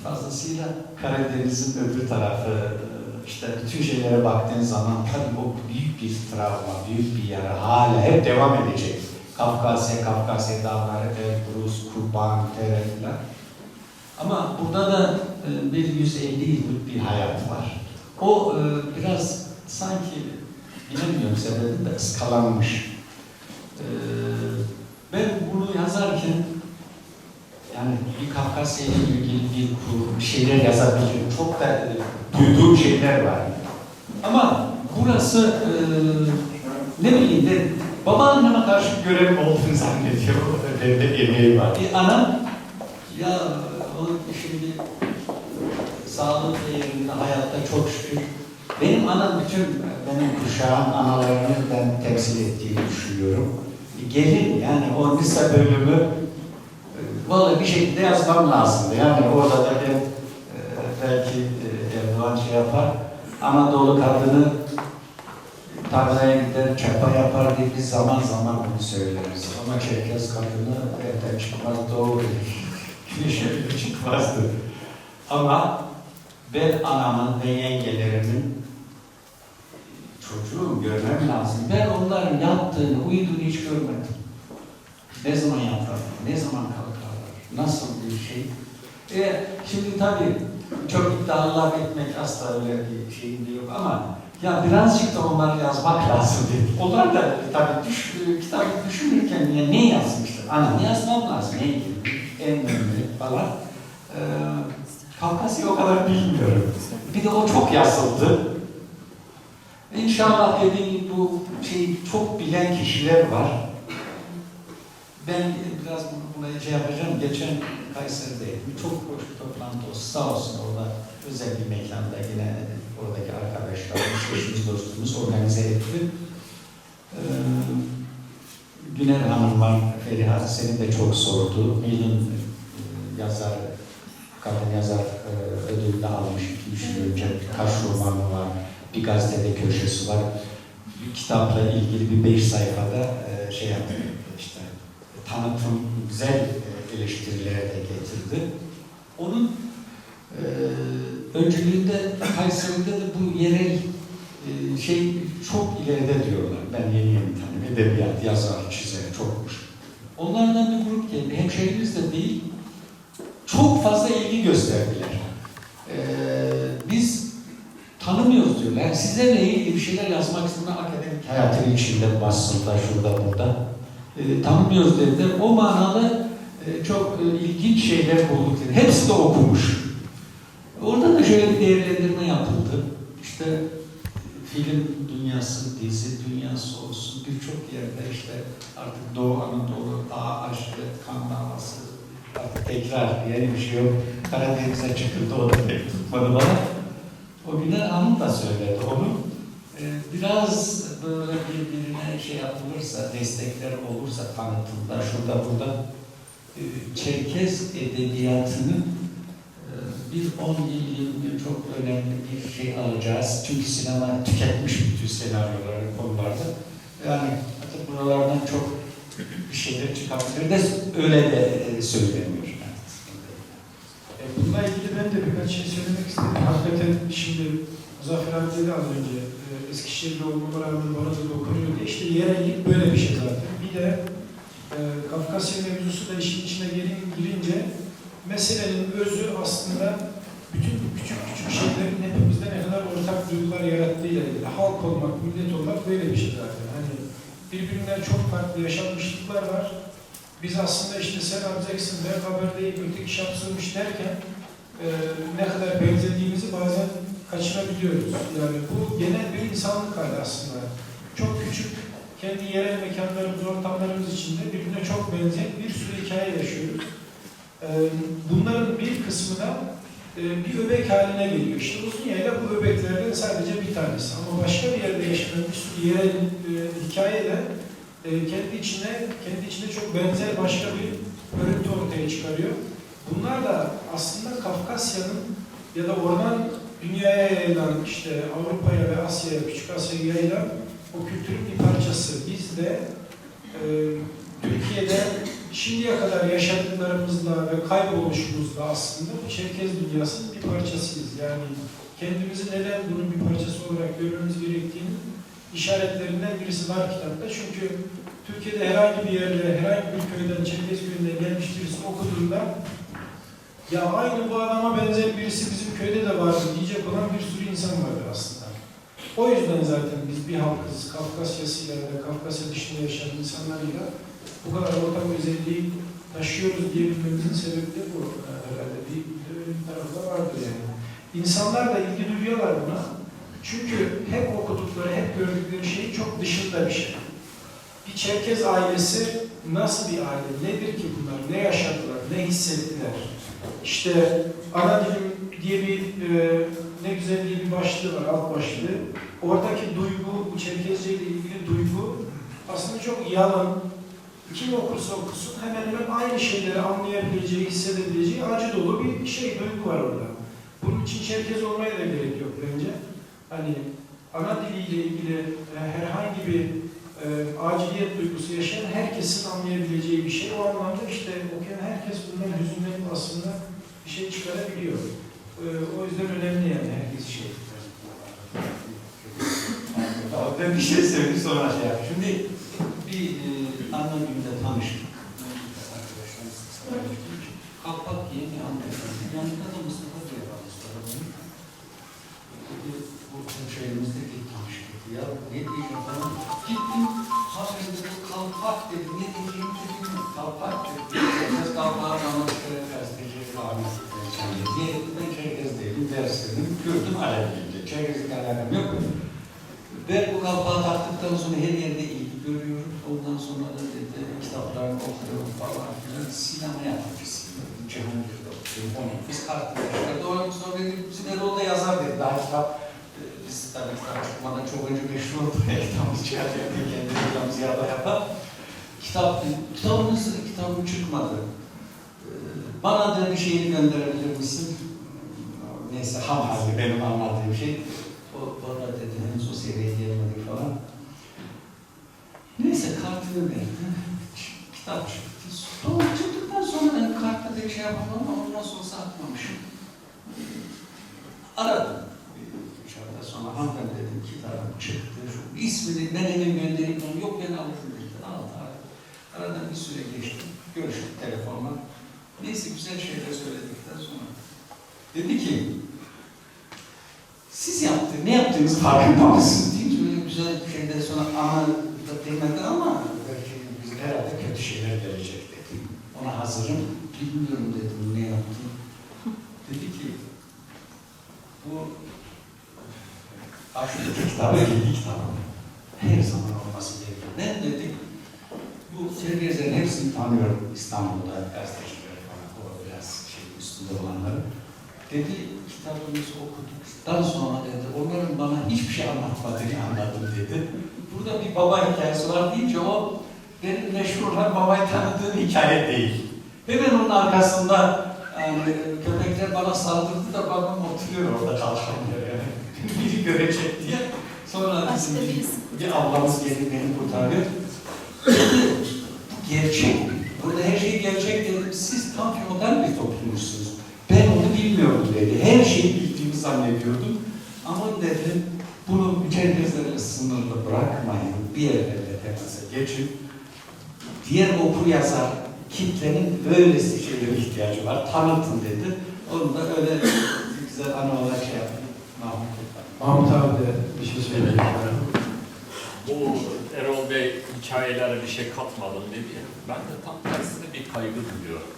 fazlasıyla Karadeniz'in öbür tarafı, işte bütün şeylere baktığın zaman tabii o büyük bir travma, büyük bir yara hala hep devam edecek. Kafkasya dağları, Elbrus, Kurban, Tereyla. Ama burada da bir 150 yıllık bir hayat var. O biraz sanki, bilemiyorum sebebini de ıskalanmış. Ben bunu yazarken yani bir Kafkasya ile ilgili bir şeyler yazabilirim. Çok da duyduğum şeyler var. Ama burası ne bileyim de babaanneme karşı bir görev olduğunu zannediyor. Devlet emeği var. Anam ya o şimdi sağlık yerinde hayatta çok şükür. Benim anam bütün benim kuşağın analarını ben temsil ettiğini düşünüyorum. Gelin yani o lise bölümü vallahi bir şekilde yazmam lazımdı. Yani orada da ben belki Erdoğan şey yapar. Anadolu kadını tarlaya gider, çapa yapar diye biz zaman zaman bunu söyleriz. Ama Çerkez kadını evden çıkmaz, doğru. Güneşe bile çıkmazdı. Ama ben anamın ve yengelerimin çocuğum görmem lazım. Ben onların yaptığını, uyuduğunu hiç görmedim. Ne zaman yaparlar, ne zaman kalkarlar, nasıl bir şey. Şimdi tabii çok iddialar etmek asla öyle bir şeyim de yok ama ya birazcık da onları yazmak lazım dedim. Onlar da tabii kitabı düşünürken ya ne yazmışlar? Ne yazmam lazım, ne ilgili, en önemli falan. Kafkasya'yı o kadar bilmiyorum. Bir de o çok yazıldı. İnşallah dediğim gibi bu şeyi çok bilen kişiler var. Ben biraz buna şey yapacağım. Geçen Kayseri'deydim. Çok hoş bir toplantı olsun. Sağ olsun orada özel bir mekanda yine oradaki arkadaşlarımız, eşimiz, dostumuz organize etti. Güner Hanım var, Feriha seni de çok sordu. Yılın yazar, kadın yazar ödülünü almış 2-3 yıl önce. Kaç romanı var, bir gazetede köşesi var. Bir kitapla ilgili bir 5 sayfada şey yapıyor işte. tanıtım, güzel eleştiriler de getirdi. Onun öncülüğünde Kayseri'de de bu yerel şey çok ileride diyorlar. Ben yeni tanıyorum. Edebiyat, yazar, çizer çokmuş. Onlardan bir grup geldi. Hemşehrimiz de değil. Çok fazla ilgi gösterdiler. Biz tanımıyoruz diyorlar. Yani sizlerle ilgili bir şeyler yazmak istedim. Akademik hayatın içinde, basında, şurada, burada. Tanımıyoruz dediler. O manada çok ilginç şeyler bulduk. Hepsi de okumuş. Orada da şöyle bir değerlendirme yapıldı. İşte film dünyası, dizi dünyası olsun, birçok yerde işte artık Doğu Anadolu, Dağ Aşiret, Kan Davası, artık tekrar yeni bir şey yok. Karadeniz'e çıkıldı, o da pek tutmadı bana. O Güner Hanım da söyledi onu. Biraz böyle birbirine şey yapılırsa, destekler olursa tanıtımda, şurada burada Çerkez edebiyatının bir 10 yıl, 20 yıl çok önemli bir şey alacağız. Çünkü sinema tüketmiş bütün senaryoları, konularda. Yani artık buralardan çok bir şeyler çıkabilir de öyle de söyleniyor. Bununla ilgili ben de birkaç şey söylemek istedim. Hakikaten şimdi Muzaffer abi dedi az önce, Eskişehir'de olmama rağmen bana da dokunuyor diye. İşte yerellik böyle bir şey zaten. Bir de Kafkasya mevzusu da işin içine girince meselenin özü aslında bütün küçük küçük şeylerin hepimizde ne kadar ortak duygular yarattığıyla ilgili. Halk olmak, millet olmak böyle bir şey zaten. Hani birbirinden çok farklı yaşanmışlıklar var. Biz aslında işte sen alacaksın, ben haberdeyim, öteki şapsırmış derken ne kadar benzediğimizi bazen kaçırabiliyoruz. Yani bu genel bir insanlık hali aslında. Çok küçük, kendi yerel mekanlarımız, ortamlarımız içinde birbirine çok benzeyen bir sürü hikaye yaşıyoruz. Bunların bir kısmı da bir öbek haline geliyor. İşte Uzunyayla bu öbeklerden sadece bir tanesi. Ama başka bir yerde yaşanan bir sürü yerel hikaye de kendi içine çok benzer başka bir örüntü ortaya çıkarıyor. Bunlar da aslında Kafkasya'nın ya da oradan dünyaya yayılan, işte Avrupa'ya ve Asya'ya, Küçük Asya'ya yayılan o kültürün bir parçası. Biz de Türkiye'de şimdiye kadar yaşadıklarımızla ve kayboluşumuzla aslında Çerkez dünyasının bir parçasıyız. Yani kendimizi neden bunun bir parçası olarak görmemiz gerektiğini işaretlerinden birisi var kitapta. Çünkü Türkiye'de herhangi bir yerde, herhangi bir köyden, Çerkez köyünden gelmiş birisi okuduğunda ya aynı bu adama benzer birisi bizim köyde de vardı diyecek olan bir sürü insan vardır aslında. O yüzden zaten biz bir halkız, Kafkasya'sıyla ve Kafkasya dışında yaşayan insanlarıyla bu kadar ortak özelliği taşıyoruz diyebilmemizin sebebi de bu. Herhalde bir tarafı da vardır yani. İnsanlar da ilgi duyuyorlar buna. Çünkü hep okudukları, hep gördükleri şey çok dışında bir şey. Bir Çerkez ailesi nasıl bir aile? Nedir ki bunlar? Ne yaşadılar? Ne hissettiler? İşte ana dilim diye bir ne güzel diye bir başlığı var, alt başlığı. Oradaki duygu, bu Çerkezce ile ilgili duygu aslında çok yalın. Kim okursa okusun hemen hemen aynı şeyleri anlayabileceği, hissedebileceği acı dolu bir şey, duygu var orada. Bunun için Çerkez olmaya da gerek yok bence. Hani ana diliyle ilgili herhangi bir aciliyet duygusu yaşayan herkesin anlayabileceği bir şey. O anlamda işte okuyan herkes bundan hüzünlenip aslında bir şey çıkarabiliyor. O yüzden önemli yani herkes şey. Ben bir şey söyleyeyim sonra şey yap. Şimdi bir ana günde tanıştık. Kalpak diye bir anlaşıldı. Yanında da Mustafa diye var Mustafa. Bu hemşehrimizdeki tanıştık. Ya ne diyeceğim falan. Gittim, haberde bu kalpak dedi. Ne diyeceğimi de bilmiyorum. Kalpak dedi. Çerkez kalpağın anlattığı gazeteci Ahmet diye. Ben Çerkez değilim, ders dedim. Gördüm Alevli'nde. Çerkez'le alakam yok. Ben bu kalpağı taktıktan sonra her yerde ilgi görüyorum. Ondan sonra da dedi, kitaplarını okuyorum falan filan. Sinema yapıcısıyım. Cihangir'de okuyorum. Biz kartlar. Doğru sonra dedim, bizim Erol'da yazar dedi. Daha kitap, biz tabii kitap çıkmadan çok önce meşhur oldu. Kitabımız çıkartıyor diye kendi reklamımızı yapar. Kitabım çıkmadı. Bana da bir şeyini gönderebilir misin? Neyse, ham halde benim anladığım şey. Bana dedi, henüz o seviyeye gelmedik falan. Neyse, kartını verdi. Kitap çıktı. yapamam ama nasıl olsa atmamışım. Aradım. 3 hafta sonra hanımefendi dedim kitabım çıktı. Şu ismini ben hemen göndereyim. Yok ben alırım dedi. Aldı. Aradan bir süre geçti. Görüştük telefonla. Neyse güzel şeyler söyledikten sonra. Dedi ki siz ne yaptığınız farkında mısınız? Deyince böyle güzel şeyler sonra ama demedi ama belki biz herhalde kötü şeyler gelecek dedi. Ona hazırım. Bilmiyorum dedim ne yaptım. Dedi ki bu aşırı kitabı ilgi kitabı. Her zaman olması gerekiyor. Ben dedim bu sergilerin hepsini tanıyorum İstanbul'da gazeteciler falan o biraz üstünde olanları. Dedi kitabınızı okuduktan sonra dedi onların bana hiçbir şey anlatmadığını anladım dedi. Burada bir baba hikayesi var deyince o benim meşhur olan babayı tanıdığım hikaye değil. Hemen onun arkasında yani, köpekler bana saldırdı da babam oturuyor orada kalkamıyor yani. Biri görecek diye. Sonra bir ablamız gelip beni kurtarıyor. Bu gerçek. Burada her şey gerçek dedim. Siz tam feodal bir toplumsunuz. Ben onu bilmiyorum dedi. Her şeyi bildiğimi zannediyordum. Ama dedim bunu mükerrezlerle sınırlı bırakmayın. Bir yerlerle temasa geçin. Diğer okur yazar kitlenin böylesi şeylere ihtiyacı var. Tanıtın dedi. Onu da öyle güzel anı olarak şey yaptım. Mahmut abi de bir şey söyleyeyim. Bu Erol Bey hikayelere bir şey katmadım dedi ya. Ben de tam tersine bir kaygı duyuyorum.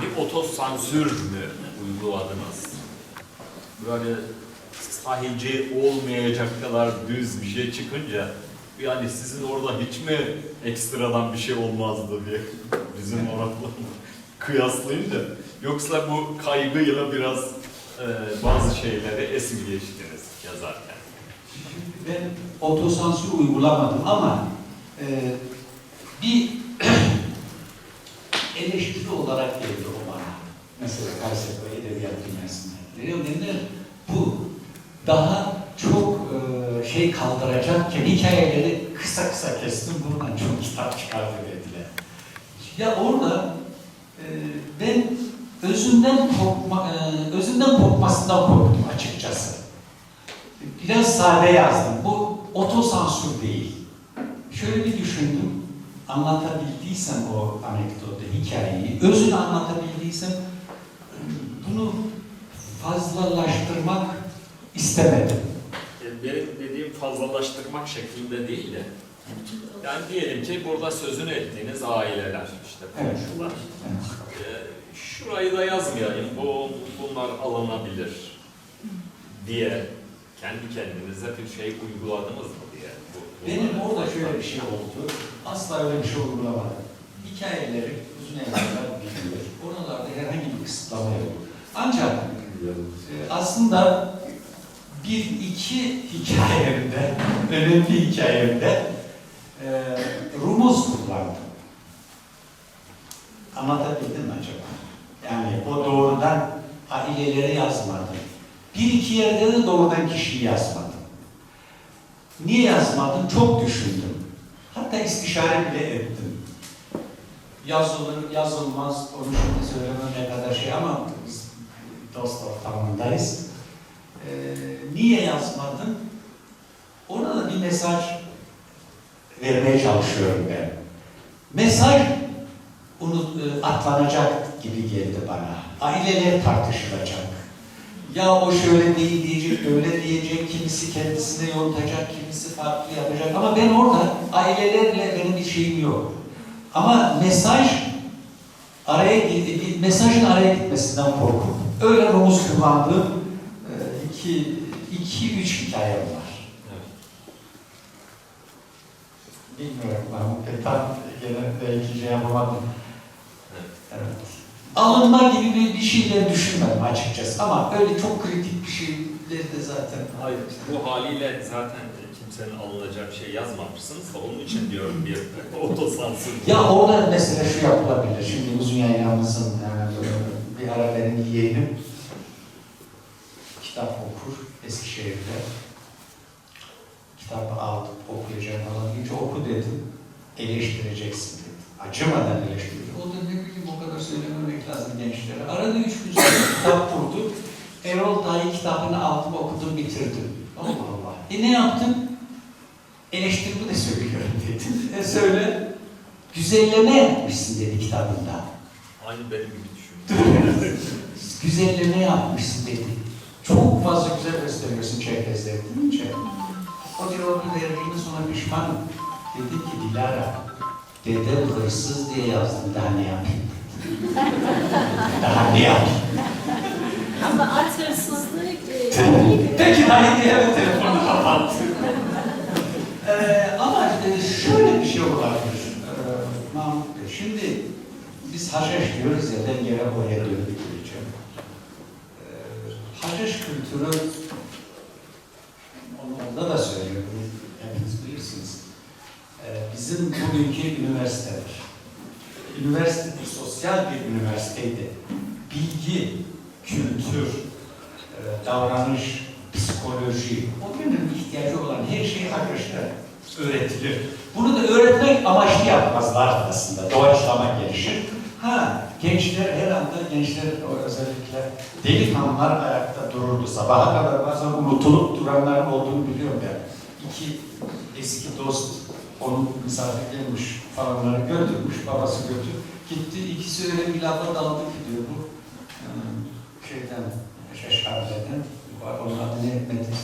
Bir otosansür mü uyguladınız? Böyle sahici olmayacak kadar düz bir şey çıkınca yani sizin orada hiç mi ekstradan bir şey olmazdı diye bizim oranla kıyaslayınca yoksa bu kaygıyla biraz bazı şeyleri es mi geçtiniz yazarken? Ben otosansür uygulamadım ama bir eleştiri olarak geldi o bana. Mesela Kayseri Edebiyat Dünyası'nda. Denir, bu daha çok şey kaldıracakken hikayeleri kısa kısa kestim, buradan çok kitap çıkardı dediler. Ya orada ben özünden kopmasından korktum açıkçası. Biraz sade yazdım. Bu otosansür değil. Şöyle bir düşündüm. Anlatabildiysem o anekdotu, hikayeyi, özünü anlatabildiysem bunu fazlalaştırmak istemedim. Benim dediğim fazlalaştırmak şeklinde değil de yani diyelim ki burada sözünü ettiğiniz aileler, işte komşular. Evet. Şurayı da yazmayayım, bunlar alınabilir diye kendi kendinize bir şey uyguladınız mı diye. Benim orada şöyle bir şey oldu. Asla öyle bir şey uygulamadım. Hikayeleri uzun evlerler biliyor. Oralarda herhangi bir kısıtlama yok. Ancak aslında bir iki hikayemde, önemli hikayemde rumuz kullandım. Anlatabildim mi acaba? Yani o doğrudan ailelere yazmadım. Bir iki yerde de doğrudan kişiyi yazmadım. Niye yazmadım? Çok düşündüm. Hatta istişare bile ettim. Yazılır, yazılmaz, onu şimdi söylemem ne kadar şey ama biz dost ortamındayız. Niye yazmadım? Ona da bir mesaj vermeye çalışıyorum ben. Mesaj atlanacak gibi geldi bana. Aileler tartışılacak. Ya o şöyle değil diyecek, öyle diyecek, kimisi kendisine yontacak, kimisi farklı yapacak. Ama ben orada ailelerle benim bir şeyim yok. Ama mesajın araya gitmesinden korkup öyle rumuz kullandığım iki üç hikayem var. Evet. Bilmiyorum ben tam gene belki şey yapamadım. Evet. Alınma gibi bir şeyler düşünmedim açıkçası ama öyle çok kritik bir şeyler de zaten. Hayır, bu haliyle zaten kimsenin alınacak bir şey yazmamışsınız da onun için diyorum bir otosansür. Ya orada mesela şu yapılabilir. Şimdi uzun yayınımızın bir ara benim yeğenim kitap okur Eskişehir'de. Kitabı aldım, okuyacağım falan deyince oku dedim. Eleştireceksin dedi. acımadan eleştiriyor. O da ne bileyim o kadar söylememek lazım gençlere. Arada 3 gün sonra kitap kurdu. Erol Dayı kitabını aldım, okudum, bitirdim. Allah Allah. Ne yaptın? Eleştirimi de söylüyorum dedim. Söyle. Güzelleme yapmışsın dedi kitabında. Aynı benim gibi düşünüyorum. Güzelleme yapmışsın dedi. Çok fazla güzel gösteriyorsun Çerkezleri deyince. O diyor onu verdiğinde sonra pişman. Dedi ki Dilara, dedem hırsız diye yazdım, daha ne yapayım? Daha ne yapayım? Ama at hırsızlığı Peki daha iyi evet telefonu kapattı. Ama şöyle bir şey olabilir. Mahmut Bey, şimdi biz haşhaş diyoruz ya, ben yere oraya dönüp gideceğim. Haşhaş kültürü, onda da söylüyorum, hepiniz bilirsiniz. Bizim bugünkü üniversiteler, üniversite sosyal bir üniversiteydi. Bilgi, kültür, davranış, psikoloji, o günün ihtiyacı olan her şey haşhaşta öğretilir. Bunu da öğretmek amaçlı yapmazlar aslında, doğaçlama gelişir. Gençler her anda, gençler özellikle delikanlılar ayakta dururdu. Sabaha kadar bazen unutulup duranların olduğunu biliyorum ben. 2 eski dost onun misafirlermiş falanları götürmüş, babası götür. Gitti, ikisi öyle bir lafa daldı ki diyor bu şeyden, Şeşhabe'den, onun adı ne? Metin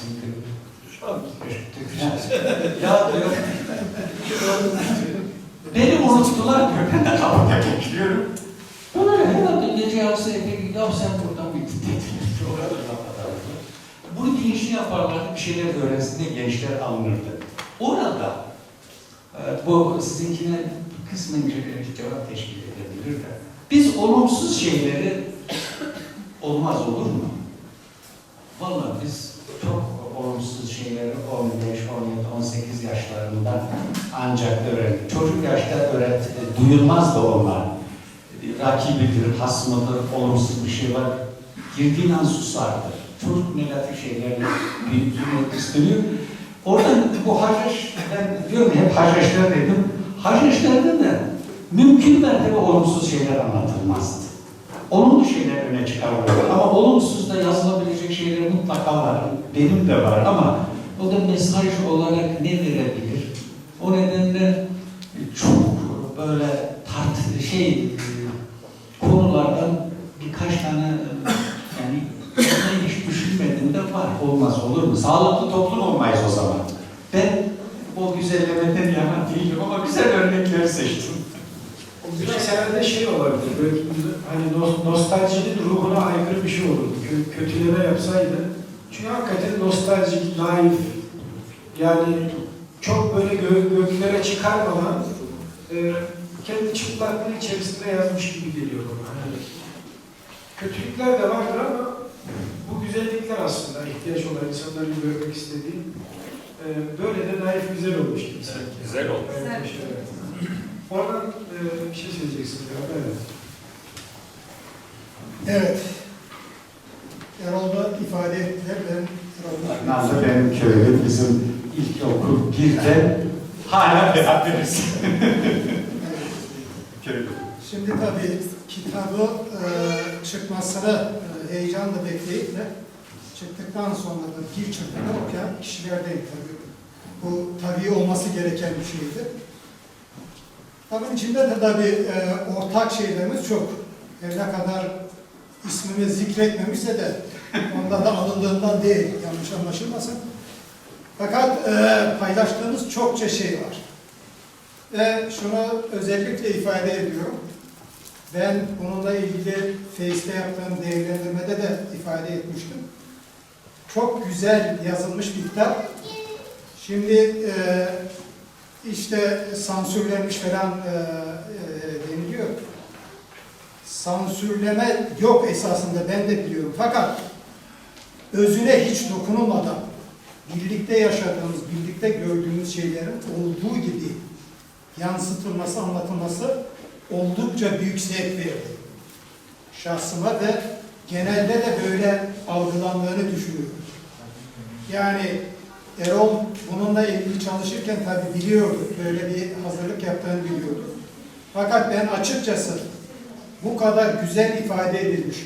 ya diyor, beni unuttular diyor, ben de kapıda bekliyorum. Böyle herhalde gece yapsa epey, ya sen buradan bir dediler. Orada laf bunu bilinçli yaparlardı, bir şeyler öğrensin diye gençler alınırdı. Orada, bu sizinkine kısmen cevap teşkil edebilir de, biz olumsuz şeyleri olmaz olur mu? Vallahi biz çok olumsuz şeyleri 15, 17, 18 yaşlarında ancak öğrendik. Çocuk yaşta duyulmaz da onlar. Rakibidir, hasmıdır, olumsuz bir şey var. Girdiğin an susardır. Çocuk negatif şeylerle büyütmek isteniyor. Oradan bu haşhaş, ben diyorum hep haşhaşlar dedim. Haşhaşlarda da mümkün mertebe olumsuz şeyler anlatılmazdı. Olumlu şeyler öne çıkarılıyor ama olumsuz da yazılabilecek şeyler mutlaka var. Benim de var ama o da mesaj olarak ne verebilir? O nedenle çok böyle konulardan birkaç tane yani hiç düşünmedim de var. Olmaz olur mu? Sağlıklı toplum olmayız o zaman. Ben o güzellemeden yana değilim ama güzel örnekleri seçtim. Biraz herhalde şey olabilir, böyle hani nostaljinin ruhuna aykırı bir şey olurdu. Kötüleme yapsaydı. Çünkü hakikaten nostaljik, naif, yani çok böyle göklere çıkarmadan kendi çıplaklığın içerisinde yazmış gibi geliyor bana. Yani kötülükler de vardır ama bu güzellikler aslında ihtiyaç olan insanların görmek istediği. Böyle de naif güzel olmuş gibi sanki. Güzel olmuş. Evet. Oradan bir şey söyleyeceksiniz galiba. Evet. Evet. Erol'da ifade ettiler. Nazlı benim köyüm, bizim ilkokul 1'de hala beraberiz. Şimdi tabii kitabı çıkmasını heyecanla bekleyip de çıktıktan sonra da bir çıktığında okuyan kişilerdeyim tabii. Bu tabii olması gereken bir şeydi. Tabii içinde de tabii ortak şeylerimiz çok. Ne kadar ismimi zikretmemişse de onda da alındığından değil, yanlış anlaşılmasın. Fakat paylaştığımız çokça şey var. Ve şunu özellikle ifade ediyorum. Ben bununla ilgili Face'te yaptığım değerlendirmede de ifade etmiştim. Çok güzel yazılmış bir kitap. Şimdi işte sansürlenmiş falan deniliyor. Sansürleme yok esasında, ben de biliyorum. Fakat özüne hiç dokunulmadan birlikte yaşadığımız, birlikte gördüğümüz şeylerin olduğu gibi yansıtılması, anlatılması oldukça büyük zevk verdi şahsıma ve genelde de böyle algılandığını düşünüyorum. Yani Erol bununla ilgili çalışırken tabii biliyordu, böyle bir hazırlık yaptığını biliyordu. Fakat ben açıkçası bu kadar güzel ifade edilmiş,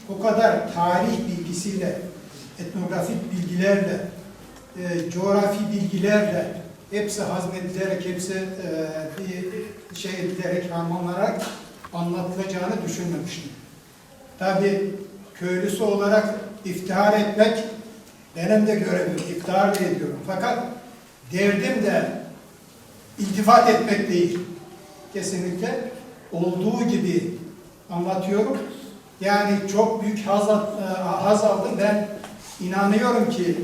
bu kadar tarih bilgisiyle, etnografik bilgilerle, coğrafi bilgilerle hepsi hazmedilerek, hepsi bir şey edilerek, harmanlanarak anlatılacağını düşünmemiştim. Tabii köylüsü olarak iftihar etmek benim de görevim, iftihar da ediyorum. Fakat derdim de iltifat etmek değil. Kesinlikle olduğu gibi anlatıyorum. Yani çok büyük haz aldım. Ben inanıyorum ki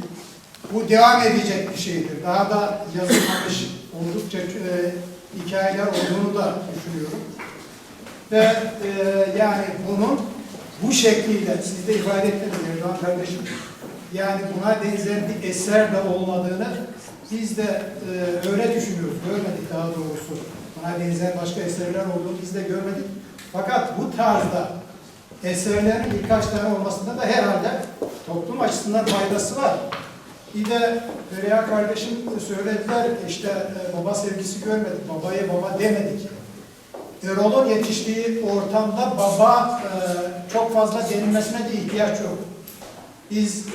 bu devam edecek bir şeydir. Daha da yazılmamış oldukça hikayeler olduğunu da düşünüyorum. Ve yani bunun bu şekliyle, siz de ifade ettiniz Erdoğan kardeşim, yani buna benzer bir eser de olmadığını biz de öyle düşünüyoruz. Görmedik daha doğrusu. Buna benzer başka eserler olduğunu biz de görmedik. Fakat bu tarzda eserlerin birkaç tane olmasında da herhalde toplum açısından faydası var. Bir de Feriha kardeşim söylediler, işte baba sevgisi görmedik, babaya baba demedik. Erol'un yetiştiği ortamda baba çok fazla denilmesine de ihtiyaç yok. Biz,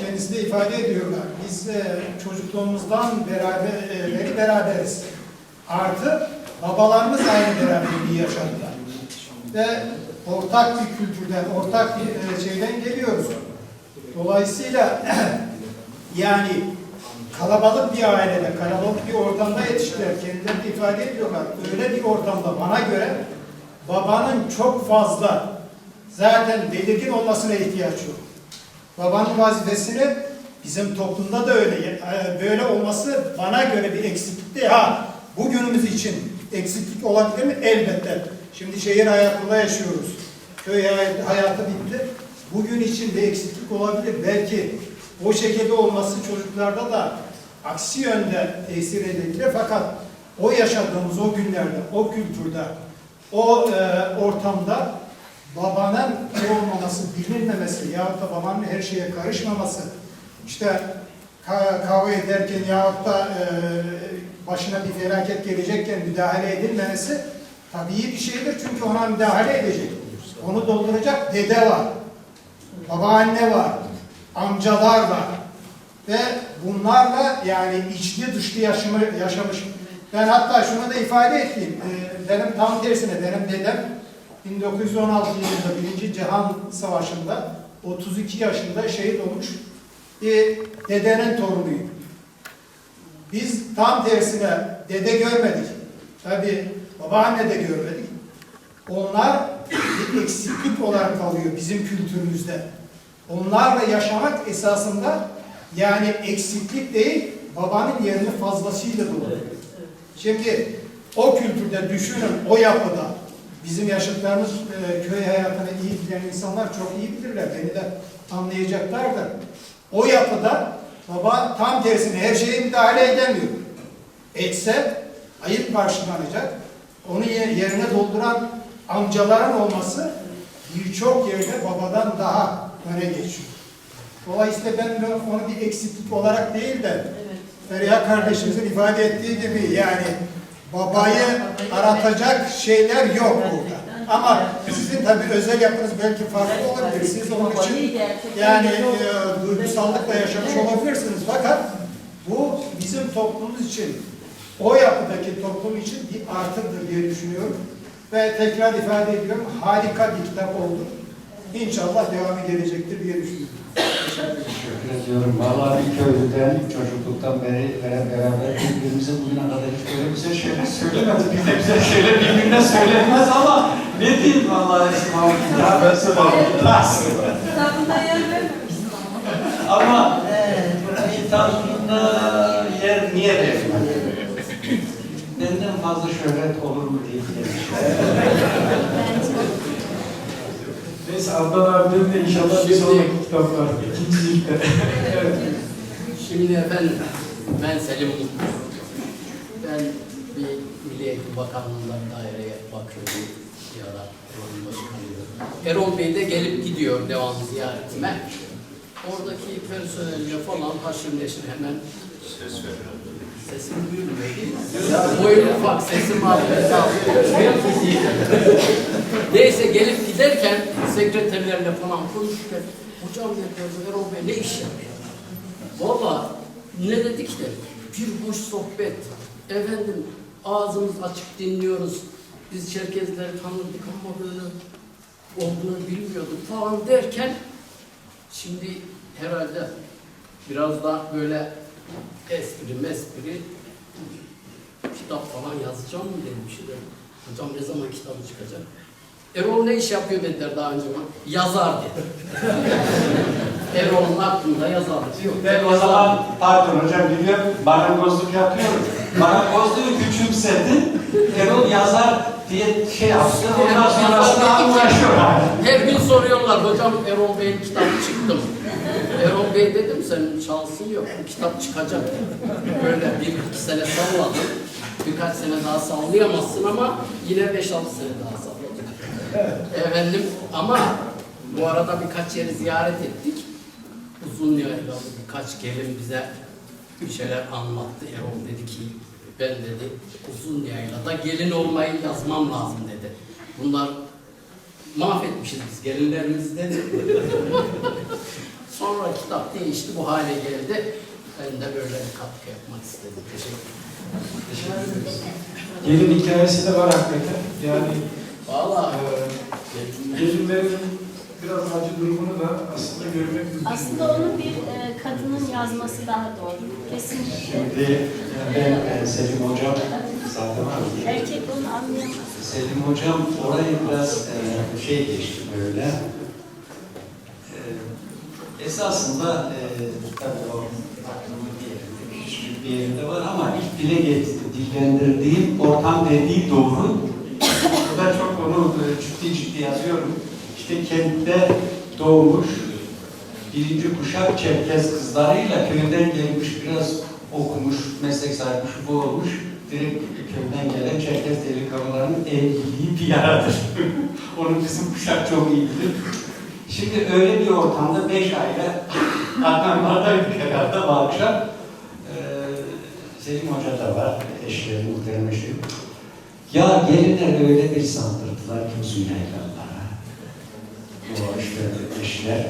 kendisi de ifade ediyorlar, biz çocukluğumuzdan beri beraberiz. Artı babalarımız aynı beraberliği yaşadılar. Ve ortak bir kültürden, ortak bir şeyden geliyoruz. Dolayısıyla yani kalabalık bir ailede, kalabalık bir ortamda yetiştiler. Kendilerini ifade ediyorlar. Öyle bir ortamda bana göre babanın çok fazla zaten belirgin olmasına ihtiyaç yok. Babanın vazifesini bizim toplumda da öyle, böyle olması bana göre bir eksiklik değil. Ha, bugünümüz için eksiklik olabilir mi? Elbette. Şimdi şehir hayatında yaşıyoruz. Köy hayatı bitti. Bugün için bir eksiklik olabilir. Belki o şekilde olması çocuklarda da aksi yönde tesir edebilir. Fakat o yaşadığımız o günlerde, o kültürde, o ortamda babanın olmaması, bilinmemesi yahut da babanın her şeye karışmaması, işte kavga ederken yahut da başına bir felaket gelecekken müdahale edilmemesi tabii bir şeydir. Çünkü ona müdahale edecek. Onu dolduracak dede var, babaanne var, amcalar var. Ve bunlarla yani içli dışlı yaşamış. Ben hatta şunu da ifade ettim. Benim tam tersine, benim dedem 1916 yılında 1. Cihan Savaşı'nda 32 yaşında şehit olmuş bir dedenin torunuyum. Biz tam tersine dede görmedik. Tabii babaanne de görmedik. Onlar bir eksiklik olarak kalıyor bizim kültürümüzde. Onlarla yaşamak esasında yani eksiklik değil, babanın yerini fazlasıyla dolduruyor. Şimdi o kültürde düşünün, o yapıda bizim yaşıtlarımız köy hayatını iyi bilen insanlar çok iyi bilirler. Beni de anlayacaklardır. O yapıda baba tam tersine her şeye müdahale edemiyor. Etse ayıp karşılanacak. Onun yerine dolduran amcaların olması birçok yerde babadan daha öne geçiyor. Dolayısıyla ben onu bir eksiklik olarak değil de Feriha kardeşimizin ifade ettiği gibi yani babayı aratacak şeyler yok burada. Ama sizin tabii özel yapınız belki farklı olabilir. Siz onun için yani duygusallıkla yaşamış olabilirsiniz. Fakat bu bizim toplumumuz için, o yapıdaki toplum için bir artıdır diye düşünüyorum. Ve tekrar ifade ediyorum, harika bir kitap oldu. İnşallah devamı gelecektir diye düşünüyorum. Teşekkür ediyorum. Vallahi bir köylüden, çocukluktan beri beraber birbirimize bugüne kadar hiç böyle güzel şeyler söylemedik. Biz de güzel şeyler birbirine söylenmez ama ne diyeyim vallahi İsmail. Ya ben söyleyeyim. Kitabında yer vermemişsin ama. Ama kitabında yer niye vermedi? Benden fazla şöhret olur mu diye Neyse Adnan abinin de inşallah bir sonraki kitaplar, ikinci ciltte. Evet. Şimdi efendim, ben Selim Mutlu. Ben bir Milli Eğitim Bakanlığı'ndan daireye bakıyorum. Bir ara oranın başkanıydım. Erol Bey de gelip gidiyor devam ziyaretime. Oradaki personelle falan haşır neşir hemen Sesim duyulmuyor değil mi? Boyun ufak, sesim ağrıyor. Neyse gelip giderken sekreterlerle falan konuşurken hocam dedi Erol Bey ne iş yapıyor? Valla ne dedik de bir boş sohbet. Efendim ağzımız açık dinliyoruz. Biz Çerkezleri tanırdık ama böyle olduğunu bilmiyorduk falan derken şimdi herhalde biraz da böyle espri kitap falan yazacağım mı dedim bir şeyler. Hocam ne zaman kitabı çıkacak? Erol ne iş yapıyor dediler daha önce bana. Yazar dedi. Erol'un aklında yazar. Ben o zaman, pardon hocam biliyorum, marangozluk yapıyorum. Marangozluğu küçümsedi. Erol yazar diye şey yaptı. Ondan sonrasında uğraşıyor. Her gün soruyorlar hocam Erol Bey'in kitabı çıktı mı? Erol Bey dedim senin şansın yok. Bu kitap çıkacak. Böyle 1-2 sene salladım. Birkaç sene daha sallayamazsın ama yine 5-6 sene daha sallayacak. Efendim ama bu arada birkaç yeri ziyaret ettik. Uzun yaylalı birkaç gelin bize bir şeyler anlattı. Erol dedi ki ben dedi uzun yaylada gelin olmayı yazmam lazım dedi. Bunlar mahvetmişiz biz gelinlerimizi dedi. Sonra kitap değişti bu hale geldi. Ben de böyle bir katkı yapmak istedim. Teşekkür ederim. Gelin hikayesi de var hakikaten. Yani Vallahi gelinlerin biraz acı durumunu da aslında görmek mümkün. Aslında onu bir kadının yazması daha doğru. Kesinlikle. Şimdi ben Selim Hocam zaten var. Erkek onu anlayamaz. Selim Hocam orayı biraz şey geçti böyle. Esasında tabii o aklımın bir yerinde, küçük bir yerinde var ama ilk dile dillendirdiğim, ortam dediği doğru. Ben çok onu ciddi yazıyorum. İşte kentte doğmuş, birinci kuşak Çerkez kızlarıyla köyden gelmiş, biraz okumuş, meslek sahibi bu olmuş. Direkt köyden gelen Çerkez delikanlılarının evliliği bir yaradır. Onu bizim kuşak çok iyi bilir. Şimdi öyle bir ortamda 5 aile Adnanlardaydık herhalde bu akşam. Selim Hoca da var, eşleri, muhterem eşleri. Ya gelinler öyle bir saldırdılar ki uzun yaylalara. O işte eşler.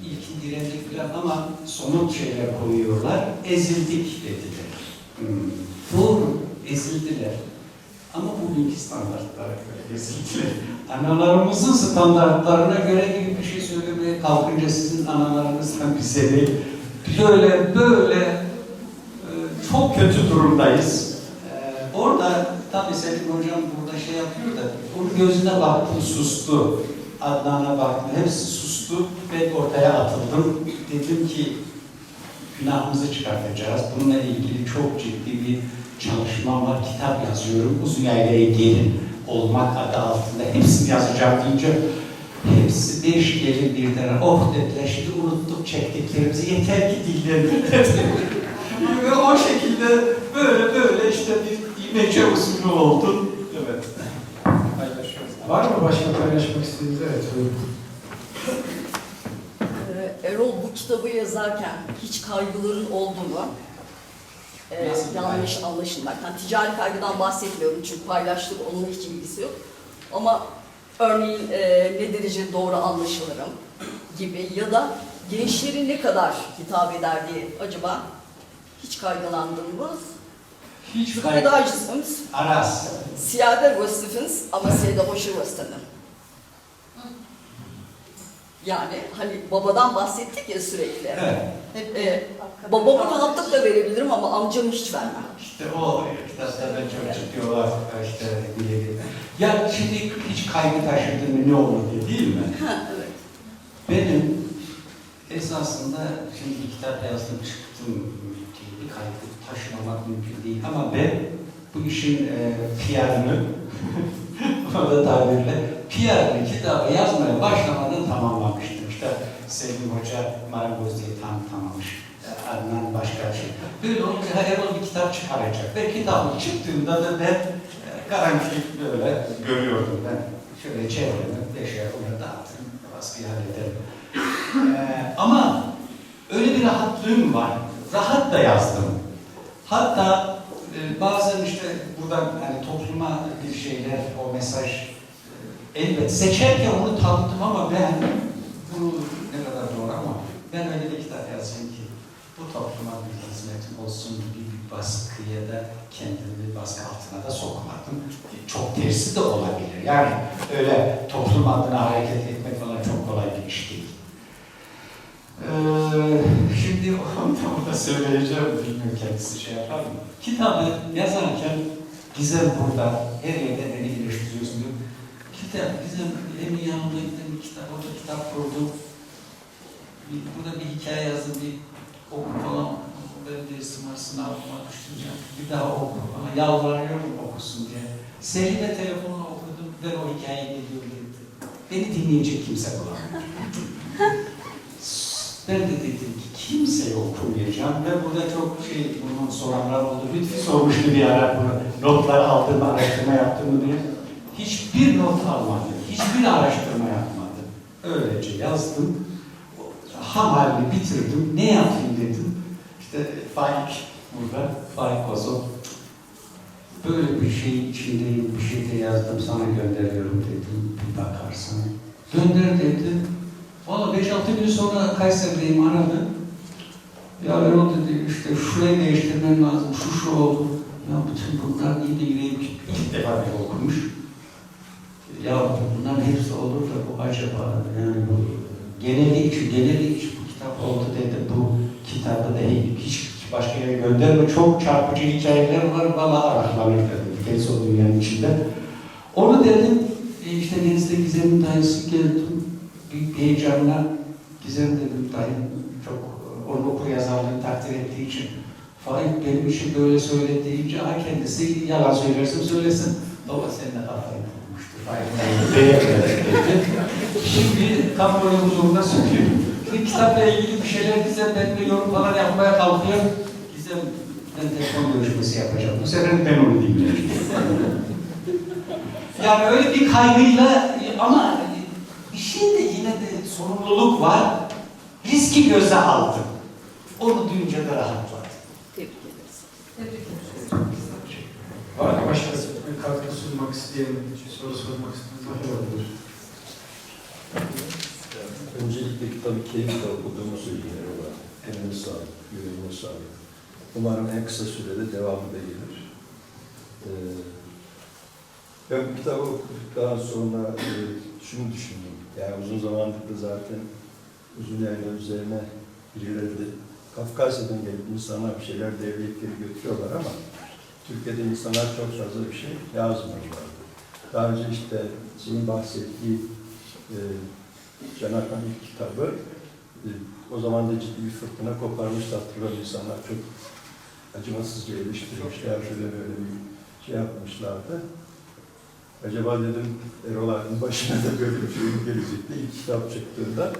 İlkin direndik falan ama somut şeyler koyuyorlar. Ezildik dediler. Doğru, ezildiler. Ama bugünkü standartlara göre ezildiler. Analarımızın standartlarına göre gibi bir şey söylemeye kalkınca sizin analarınızdan bize değil. Böyle çok kötü durumdayız. Orada tabii Selim Hocam burada şey yapıyor da onun gözüne baktım sustu. Adnan'a baktım hepsi sustu. Ben ortaya atıldım. Dedim ki günahımızı çıkartacağız. Bununla ilgili çok ciddi bir çalışmam var. Kitap yazıyorum. Uzun yaylaya gelin olmak adı altında. Hepsini yazacağım deyince hepsi 5 gelin birden oh dediler. Şimdi unuttuk çektiklerimizi. Yeter ki dillendir dediler. Ve o şekilde böyle işte bir imece usulü oldu. Evet. Paylaşıyoruz. Var mı başka paylaşmak istediğiniz? Evet. Buyurun. Erol bu kitabı yazarken hiç kaygıların oldu mu? Yanlış anlaşılmak. Yani ticari kaygıdan bahsetmiyorum çünkü paylaştık onunla hiç ilgisi yok. Ama örneğin ne derece doğru anlaşılırım gibi ya da gençleri ne kadar hitap eder diye acaba hiç kaygılandınız? Hiç kaygılandınız. Aras. Siyade Rostif'ins ama Seyda Hoşu Rostif'in. Yani hani babadan bahsettik ya sürekli. Evet. Babamı rahatlıkla verebilirim ama amcamı hiç vermem. İşte o kitapta ben çok çıkıyorlar işte diye. Ya şimdi hiç kaygı taşıdın mı ne olur diye değil mi? Evet. Benim esasında şimdi kitap yazdım çıktım bir kaygı taşımamak mümkün değil ama ben bu işin PR'ını o da tabirle PR'ını kitabı yazmaya başlamadan tamamlamıştım. İşte Selim Hoca Marangoz diye tamamlamış. Adnan başka şey. Böyle olunca Erol bir kitap çıkaracak. Ve kitabın çıktığında da ben garanti böyle görüyordum ben. Şöyle çevremi 5'e ona dağıttım. Baskıyı hallederim. Ama öyle bir rahatlığım var. rahat da yazdım. Hatta bazen işte buradan yani topluma bir şeyler, o mesaj elbet seçerken onu tanıttım ama ben bunu ne kadar doğru ama ben öyle bir kitap yazayım ki bu topluma bir hizmetim olsun gibi bir baskıya da kendimi baskı altına da sokmadım. Çok tersi de olabilir. Yani öyle toplum adına hareket etmek falan çok kolay bir iş değil. Şimdi onu da söyleyeceğim, bilmiyorum kendisi şey yapar mı? Kitabı yazarken Gizem burada, her yerde beni eleştiriyorsun diyor. Kitap, Gizem emin yanımda gittim bir kitap, orada kitap kurdum. Burada bir hikaye yazdım, bir oku falan. Ben de sınavıma düştüreceğim. Bir daha oku ama yalvarıyorum okusun diye. Selin'e telefonla okudum, ben o hikayeyi geliyorum dedi. Beni dinleyecek kimse bulamıyor. Ben de dedim ki kimseye okumayacağım ve burada çok bunu soranlar oldu. Lütfi sormuştu bir ara bunu. Notları aldım, araştırma yaptım mı diye. Hiçbir not almadım, hiçbir araştırma yapmadım. Öylece yazdım. Ham halini bitirdim. Ne yapayım dedim. İşte Faik burada, Faik Kozo. Böyle bir şey içindeyim, bir şey de yazdım, sana gönderiyorum dedim. Bir bakarsan. Gönder dedim. Valla 5-6 gün sonra Kayseri'deyim, aradı. Ya Erol dedi, işte şurayı değiştirmem lazım, şu oldu. Ya bütün bunlar iyi de yüreğim ilk defa bir okumuş. Ya bunların hepsi olur da bu acaba, yani bu geneli için bu kitap oldu dedi. Bu kitabı da hiç başka yere gönderme, çok çarpıcı hikayeler var, valla araklanır dedim. Kendisi o dünyanın içinde. Onu dedim, işte Deniz'de Gizem'in dayısı geldim. Büyük bir heyecanla Gizem dedim, dayım çok onu okur yazarlığını takdir ettiği için Faik benim için böyle söyle deyince kendisi yalan söylersin söylesin. Baba senin de kafayı bulmuştur. Faik'ten beğenmedi. Şimdi kamuoyu huzurunda söylüyor. Şimdi kitapla ilgili bir şeyler Gizem benimle yorum falan yapmaya kalkıyor. Gizem ben telefon görüşmesi yapacağım. Bu sefer ben onu dinleyeceğim. Yani öyle bir kaygıyla ama bir şeyde yine de sorumluluk var. Riski göze aldım. Onu duyunca da rahatladım. Tebrik ederiz. Var mı başkası bir katkı sunmak isteyen, bir soru sormak isteyen? Öncelikle kitabı keyifle okuduğumu söyleyeyim olarak. Eline sağlık, yüreğine sağlık. Umarım en kısa sürede devamı da gelir. Ben bu kitabı okuduktan sonra şunu düşündüm. Yani uzun zamandır da zaten uzun yayınlar üzerine birileri de Kafkasya'dan gelip insanlar bir şeyler devletleri götürüyorlar ama Türkiye'de insanlar çok fazla bir şey yazmıyorlardı. Daha önce işte senin bahsettiği Cenab-ı ilk kitabı o zaman da ciddi bir fırtına koparmıştı, hatırlıyorum, insanlar çok acımasızca eleştirmişler, şöyle böyle bir şey yapmışlardı. Acaba dedim Erol abinin başına da böyle bir şey gelecekti. İlk kitap çıktığında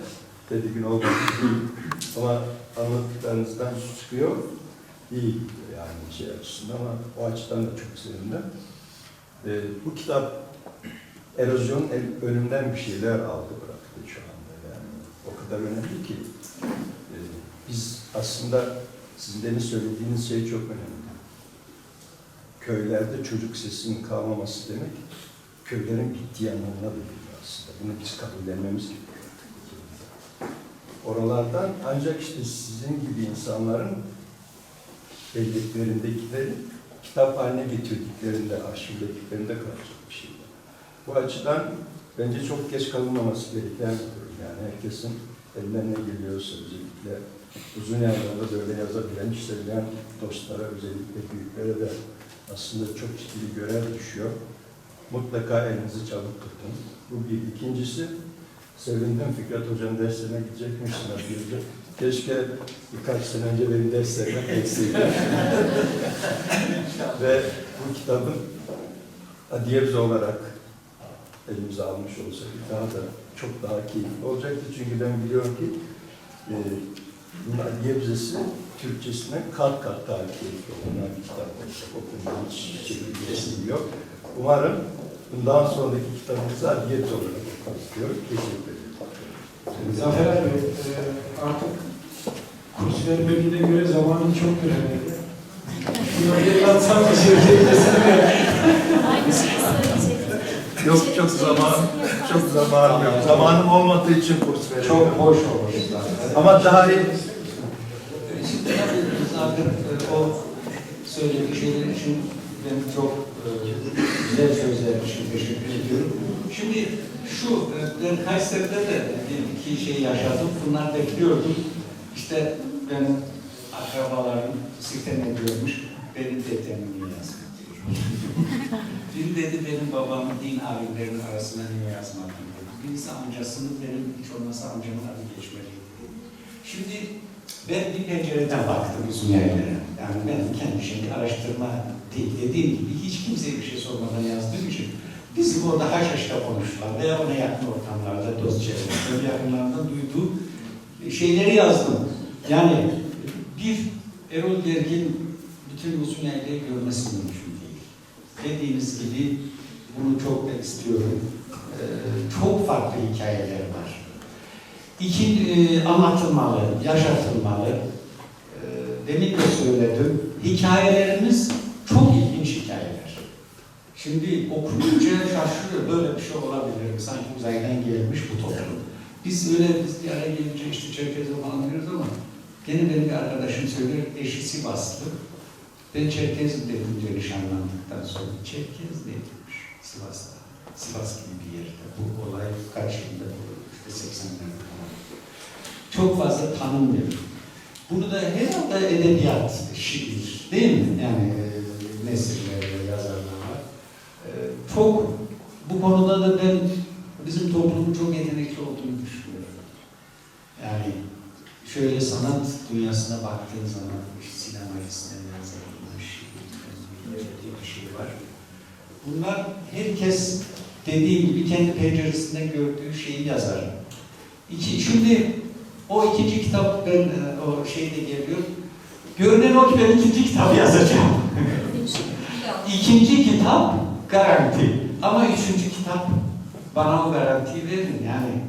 tedirgin olmadı değil. Ama anlattıklarınızdan çıkıyor. İyi yani şey açısından ama o açıdan da çok sevindim. Bu kitap erozyonun önünden bir şeyler aldı bıraktı şu anda. Yani o kadar önemli ki biz aslında sizin demin söylediğiniz şey çok önemli. Köylerde çocuk sesinin kalmaması demek köylerin bittiği anlamına da geliyor aslında. Bunu biz kabullenmemiz gerekiyor. Oralardan ancak işte sizin gibi insanların belleklerindekileri kitap haline getirdiklerinde, arşivlediklerinde kalacak bir şey. Bu açıdan bence çok geç kalınmaması gereken bir durum. Yani herkesin elinden ne geliyorsa özellikle uzun yayınlarda böyle yazabilen, çizebilen dostlara, özellikle büyüklere de aslında çok ciddi bir görev düşüyor. Mutlaka elinizi çabuk tutun. Bu bir. İkincisi, sevindim Fikret Hoca'nın derslerine gidecekmişsin. Keşke birkaç sene önce benim derslerime ekseydim. Ve bu kitabın adiyebze olarak elimize almış olsaydık daha da çok daha keyifli olacaktı. Çünkü ben biliyorum ki bunun adiyebzesi Türkçesine kat kat daha keyifli olan bir kitap olacak. Okunduğu hiç çekilmesi yok. Umarım bundan sonraki kitabımızı adiyebze olarak okumak istiyorum. Teşekkür ederim. Zafer abi artık kursiyer vermediğine göre zamanın çoktur herhalde. Bunları bir atsam da söyleyeceksin. Aynı şeyi söyleyecektim. Yok çok zamanım yok. Zamanım olmadığı için kurs veriyorum. Çok hoş olur zaten. Ama daha iyi. Şimdi zaten o söylediği şeyler için ben çok güzel sözler için teşekkür ediyorum. Şimdi şu, ben Kayseri'de de bir iki şey yaşadım. Bunlar bekliyordum. İşte benim akrabalarım sitem ediyormuş. Benim dedemin niye yazmadı? Biri dedi benim babamın din alimlerinin arasında niye yazmadı? Birisi amcasının, benim hiç olmazsa amcamın adı geçmeliydi. Şimdi ben bir pencereden baktım uzun yayınlara. Yani benim kendi şimdi araştırma değil, dediğim gibi hiç kimseye bir şey sormadan yazdığım için bizim orada haşhaşta konuşulan veya ona yakın ortamlarda, dost çevresinde, yakınlarında duyduğum şeyleri yazdım. Yani bir Erol Gergin bütün uzun yaylayı görmesi mümkün değil. Dediğiniz gibi bunu çok da istiyorum. Çok farklı hikayeler var. Anlatılmalı, yaşatılmalı. Demin de söyledim. Hikayelerimiz çok ilginç hikayeler. Şimdi okuyunca şaşırıyor. Böyle bir şey olabilir mi? Sanki uzaydan gelmiş bu toplum. Biz bir araya gelince işte Çerkez'e falan diyoruz ama gene benim bir arkadaşım söylüyor, eşi Sivaslı. Ben Çerkez'im dedim diyor nişanlandıktan sonra. Çerkez neymiş Sivas'ta? Sivas gibi bir yerde. Bu olay kaç yılında bu? İşte 80'lerde falan. Çok fazla tanınmıyor. Bunu da herhalde edebiyat, şiir, değil mi? Yani nesillerde yazarlar var. Çok, bu konuda da ben bizim toplumun çok yetenekli olduğunu düşünüyorum. Yani şöyle sanat dünyasına baktığın zaman sinema sinema yazarlar, şiir, bir şey var. Bunlar herkes dediğim gibi kendi penceresinde gördüğü şeyi yazar. Şimdi o ikinci kitap ben o şeyde geliyor. Görünen o ki ben ikinci kitabı yazacağım. İkinci kitap garanti. Ama üçüncü kitap bana o garantiyi verin. Yani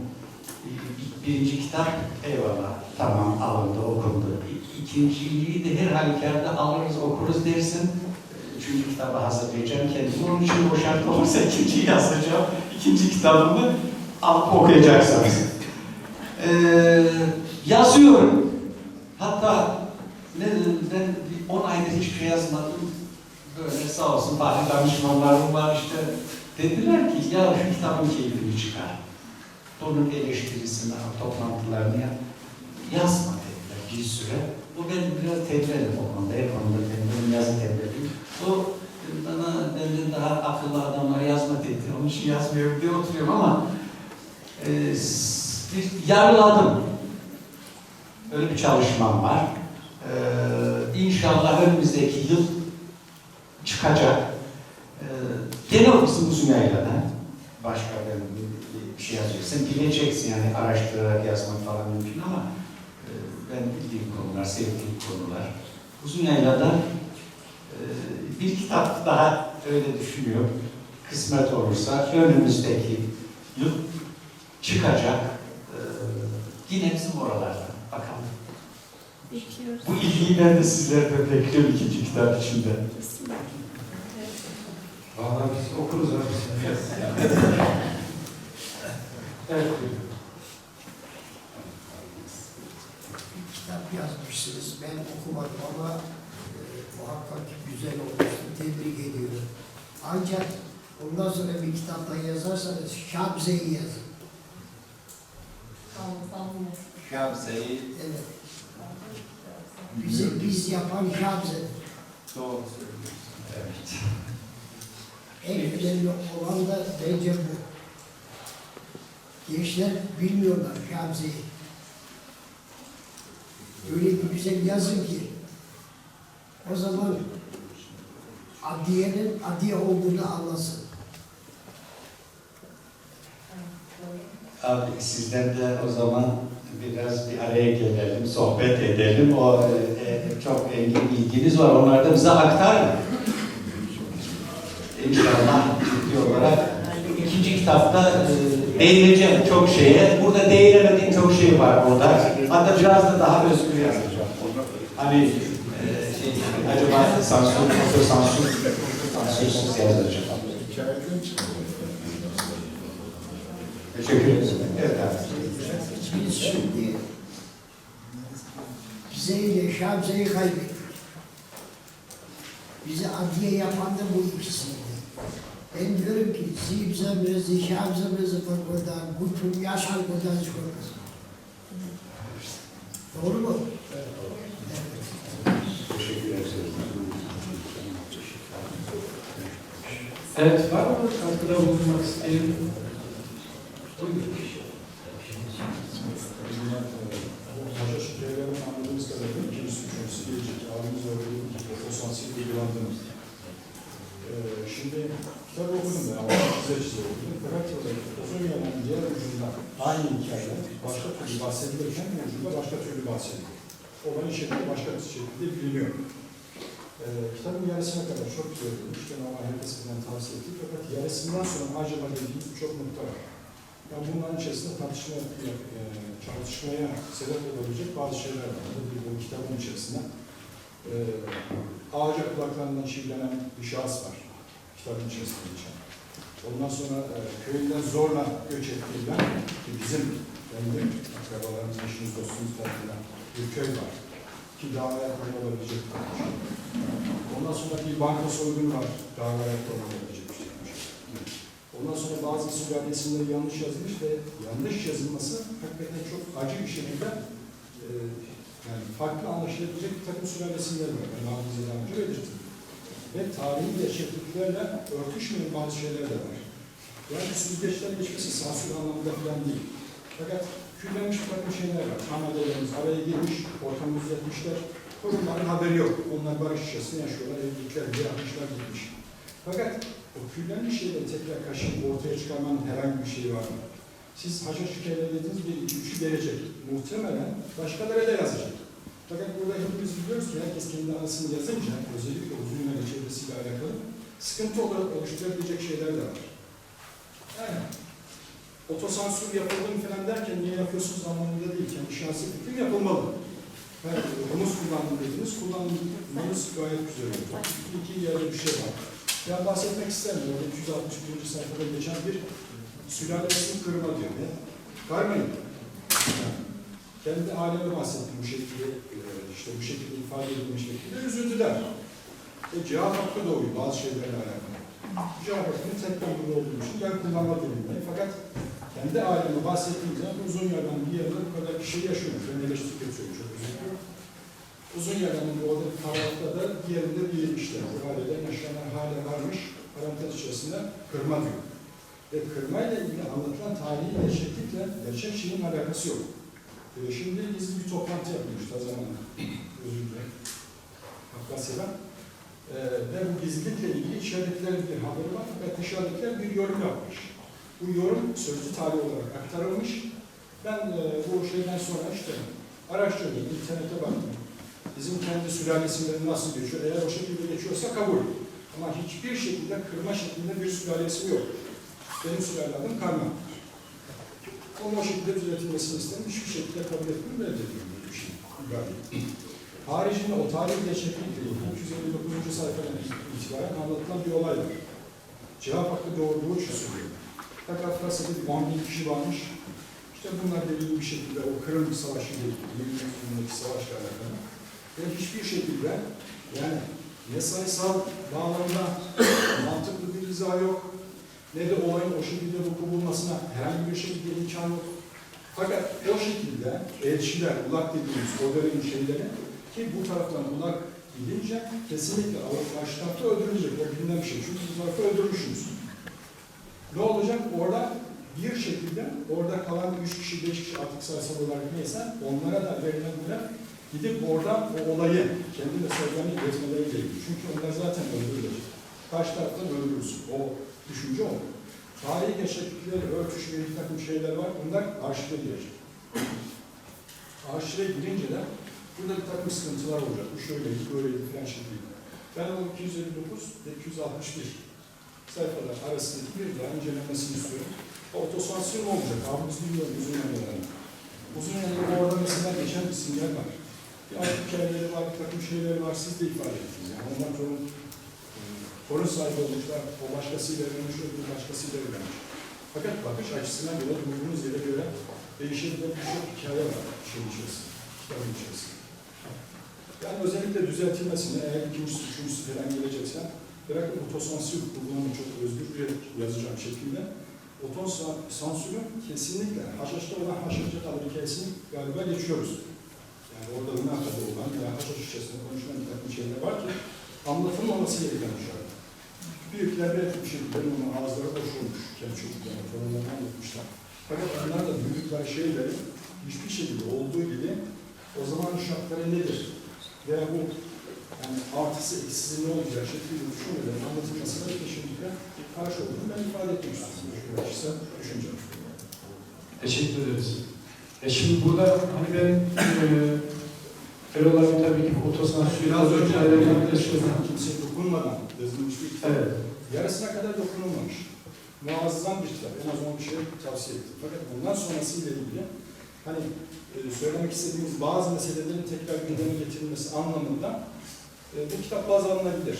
birinci kitap eyvallah tamam alındı okundu. İkinciyi de her halükarda alırız okuruz dersin. Üçüncü kitabı hazırlayacağım kendimi. Onun için o şart olursa ikinciyi yazacağım. İkinci kitabımı alıp okuyacaksınız. Yazıyorum. Hatta ben 10 aydır hiçbir şey yazmadım. Böyle sağ olsun Fatih danışmanlarım var işte. Dediler ki ya şu kitabın keyfini çıkar. Onun eleştirisini, toplantılarını yap. Yazma dediler bir süre. O ben biraz tembeldim o konuda. Her konuda tembeldim, yazı tembeldim. O benden daha akıllı adamlar yazma dedi. Onun için yazmıyorum diye oturuyorum ama yarıladım. Öyle bir çalışmam var. İnşallah önümüzdeki yıl çıkacak. Gene o kısım uzun yayladan. Başka bir şey yazıyorsun. Bileceksin yani araştırarak yazmak falan mümkün ama ben bildiğim konular, sevdiğim konular. Uzun yayladan bir kitap daha öyle düşünüyorum. Kısmet olursa önümüzdeki yıl çıkacak. Yine bizim oralarda. Bakalım. Bekliyoruz. Bu ilgiyi ben de sizlerden bekliyorum ikinci kitap içinde. Vallahi biz okuruz abi. Evet. Bir kitap yazmışsınız. Ben okumadım ama muhakkak güzel olmuştu. Tebrik ediyorum. Ancak ondan sonra bir kitapta yazarsanız Şabze'yi yazın. Şabze'yi Evet. Biz yapan Şabze. doğru söylüyorsun. Evet. En önemli olan da bence bu. Gençler bilmiyorlar Şabze'yi. Öyle bir güzel yazın ki o zaman adliyenin adliye olduğunu anlasın. Abi sizden de o zaman biraz bir araya gelelim, sohbet edelim. O çok engin bilginiz var, onları da bize aktarın. İnşallah ciddi olarak ikinci kitapta değineceğim çok şeye. Burada değinemediğim çok şey var burada. Hatta biraz da daha özgür yazacağım. Hani acaba sansürsüz yazacağım. Teşekkür ederim. Evet abi. Biz şimdi bize ile Şamze'yi kaybettik. Bizi adliye yapan da bu ikisiydi. Ben diyorum ki Zibzemizi, Şamze'mizi buradan, Gutum, Yaşar buradan çıkıyoruz. Doğru mu? Teşekkür ederim. Evet, var mı katkıda bulunmak isteyen? Buyurun. Haşhaş hikayelerini anladığımız kadarıyla ikincisi, üçüncüsü gelecek. Abimiz öğrendiği potansiyeli uygulandığımız. Şimdi kitabı okudum ben ama size okudum. Fakat uzun yolun diğer ucunda aynı hikayeler başka türlü bahsedilirken bu ucunda başka türlü bahsediliyor. Olayın şekli başka bir şekilde biliniyor. Kitabın yarısına kadar çok güzel olmuş. Ben ama herkesinden tavsiye ettim. Fakat yarısından sonra acaba dediğim çok nokta var. Yani bunların içerisinde tartışmaya sebep olabilecek bazı şeyler var. Bu kitabın içerisinde ağaca kulaklarından çivilenen bir şahıs var. Kitabın içerisinde geçen. Ondan sonra köyünden zorla göç ettiğinden ki bizim kendi akrabalarımız, eşimiz, dostumuz tarafından bir köy var. Ki davaya konu olabilecek bir şey. Ondan sonra bir banka soygunu var. Davaya konu olabilecek bir şey. Ondan sonra bazı sülalesinde yanlış yazılmış ve yanlış yazılması hakikaten çok acı bir şekilde yani farklı anlaşılabilecek bir takım sülalesinler var. Ben hafızı daha önce belirttim. Ve tarihi gerçekliklerle örtüşmeyen bazı şeyler de var. Yani süzgeçten geçmesi sansür anlamında falan değil. Fakat küllenmiş bir takım şeyler var. Anadolu'muz araya girmiş, ortamı düzeltmişler. Torunların haberi yok. Onlar barış içerisinde yaşıyorlar, evlilikler bile yapmışlar, gitmiş. Fakat o küllenmiş şeyleri tekrar kaşıyıp ortaya çıkarmanın herhangi bir şeyi var mı? Siz haşhaş hikayeleri dediğiniz bir iki üçü gelecek. Muhtemelen başkaları da yazacak. Fakat burada hepimiz biliyoruz ki herkes kendi anısını yazınca, özellikle uzun yıllar çevresiyle alakalı sıkıntı olarak oluşturabilecek şeyler de var. Yani otosansür yapıldı mı falan derken niye yapıyorsunuz anlamında değil. Kendi şahsi fikrim yapılmalı. Yani omuz kullandım dediniz, kullanmanız gayet güzel oldu. İki yerde bir şey var. Ben bahsetmek istemiyorum. 261. sayfada geçen bir sülalesini kırma diyor. Karmayın. Kendi alemi bahsettim bu şekilde, işte bu şekilde ifade edilmiş şekilde üzüldüler. Cevap hakkı doğuyor bazı şeylerle alakalı. Cevap hakkının tekrar burada olduğu için ben kullanma durumundayım. Fakat kendi alemi bahsettiğim zaman uzun yerden bir yerde bu kadar bir şey yaşıyormuş. Ben eleştiri geçiyorum çok üzüldüm. Uzun yerden orada bir tarafta da diğerinde bir işte. Bu aileden yaşanan hale varmış. Parantez içerisinde kırma diyor. Ve kırmayla ilgili anlatılan tarihi gerçeklikle gerçek şeyin alakası yok. Şimdi gizli bir toplantı yapılmış o zaman. Özür dilerim. Hakkasya'da. Ve bu gizlilikle ilgili içeridekilerin bir haberi var ve dışarıdakiler bir yorum yapmış. Bu yorum sözlü tarih olarak aktarılmış. Ben bu şeyden sonra işte araştırdım, internete baktım. Bizim kendi sülalesinden nasıl geçiyor? Eğer o şekilde geçiyorsa kabul. Ama hiçbir şekilde kırma şeklinde bir sülalesi yok. Benim sülale adım Karma. Onun o şekilde düzeltilmesini istedim. Hiçbir şekilde kabul etmiyorum, reddediyorum bir şey. Haricinde o tarih gerçeklikle ilgili 259. sayfadan itibaren anlatılan bir olay var. Cevap hakkı doğurduğu için söylüyor. Fakat Fransa'da bir 10.000 kişi varmış. İşte bunlar belirli bir şekilde o Kırım Savaşı ile ilgili, 20 savaşla alakalı. Ve hiçbir şekilde yani ne sayısal bağlamda mantıklı bir izah yok, ne de olayın o şekilde vuku bulmasına herhangi bir şekilde imkan yok. Fakat o şekilde elçiler, ulak dediğimiz o dönemin şeyleri ki bu taraftan ulak gidince kesinlikle karşı tarafta öldürülecek. O bilinen bir şey. Çünkü bu tarafta öldürmüşsünüz. Ne olacak? Orada bir şekilde orada kalan 3 kişi, 5 kişi artık sayısal olarak neyse onlara da verilenlere gidip oradan o olayı kendi mesajlarını iletmeleri gerekiyor. Çünkü onlar zaten öldürülecek. Karşı taraftan öldürürsün. O düşünce o. Tarihi gerçeklikleri örtüşmeyen bir takım şeyler var. Bunlar arşive girecek. Arşive girince de burada bir takım sıkıntılar olacak. Bu şöyleydi, böyleydi falan şeklinde. Ben o 259 ve 261 sayfalar arasındaki bir daha incelenmesini istiyorum. Otosansür olmayacak. Abi biz biliyoruz uzun yanlarını. Uzun yanlarında orada mesela geçen isimler var. Bir alt hikayeleri var, bir takım şeyleri var. Siz de ifade ettiniz. Yani ondan sonra torun sahibi olmuşlar. O başkasıyla evlenmiş, öbür başkasıyla evlenmiş. Fakat bakış açısına göre, duyduğunuz yere göre değişebilen birçok hikaye var şeyin içerisinde, kitabın içerisinde. Yani özellikle düzeltilmesini, eğer ikincisi, üçüncüsü falan gelecekse, bırakın otosansür kullanımı çok özgürce yazacağım şekilde, otosansürün kesinlikle haşhaşta olan haşhaşta kalır hikayesini galiba geçiyoruz. Yani orada ne kadar olan veya haşhaş içerisinde konuşulan bir takım şeyler var ki, anlatılmaması gereken bir şey. Büyükler belki bir şekilde onun ağızları boş olmuş, kendi çocuklarına, torunlarına anlatmışlar. Fakat onlar da büyükler şeyleri hiçbir şekilde olduğu gibi o zaman şartları nedir? Veya bu yani artısı eksisi ne olacak şekilde düşünmeden anlatılmasına kesinlikle karşı olduğunu ben ifade etmek istiyorum. Kişisel düşüncem. Teşekkür ederiz. Şimdi burada hani ben Erol abi tabii ki otosansürü az önce kimseye dokunmadan yazılmış bir kitap. Evet. Yarısına kadar dokunulmamış. Muazzam bir kitap. En az 10 kişiye tavsiye ettim. Fakat bundan sonrasıyla ilgili hani söylemek istediğimiz bazı meselelerin tekrar gündeme getirilmesi anlamında bu kitap baz alınabilir.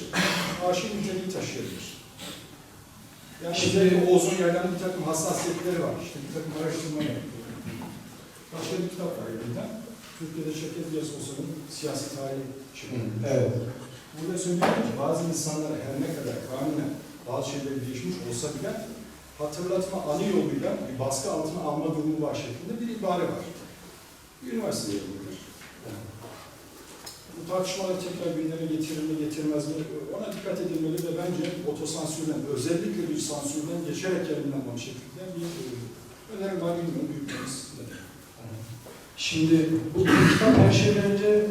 Arşiv niteliği taşıyabilir. Yani şimdi o uzun yerden bir takım hassasiyetleri var. İşte bir takım araştırmalar. Başka bir kitap var elinde. Türkiye'de Şevket Yazıkosu'nun siyasi tarihi şeklinde. Evet. Burada söylüyorum ki bazı insanlara her ne kadar kanunen bazı şeyler değişmiş olsa bile hatırlatma anı yoluyla bir baskı altına alma durumu var şeklinde bir ibare var. Üniversiteye yapılır. Bu tartışmalar tekrar gündeme getirir mi, getirmez mi? Ona dikkat edilmeli ve bence otosansürden, özellikle bir sansürden geçerek yayınlanmamış şekilde bir önerim var, bilmiyorum, büyüklerimiz. Şimdi bu kitap her şeyden önce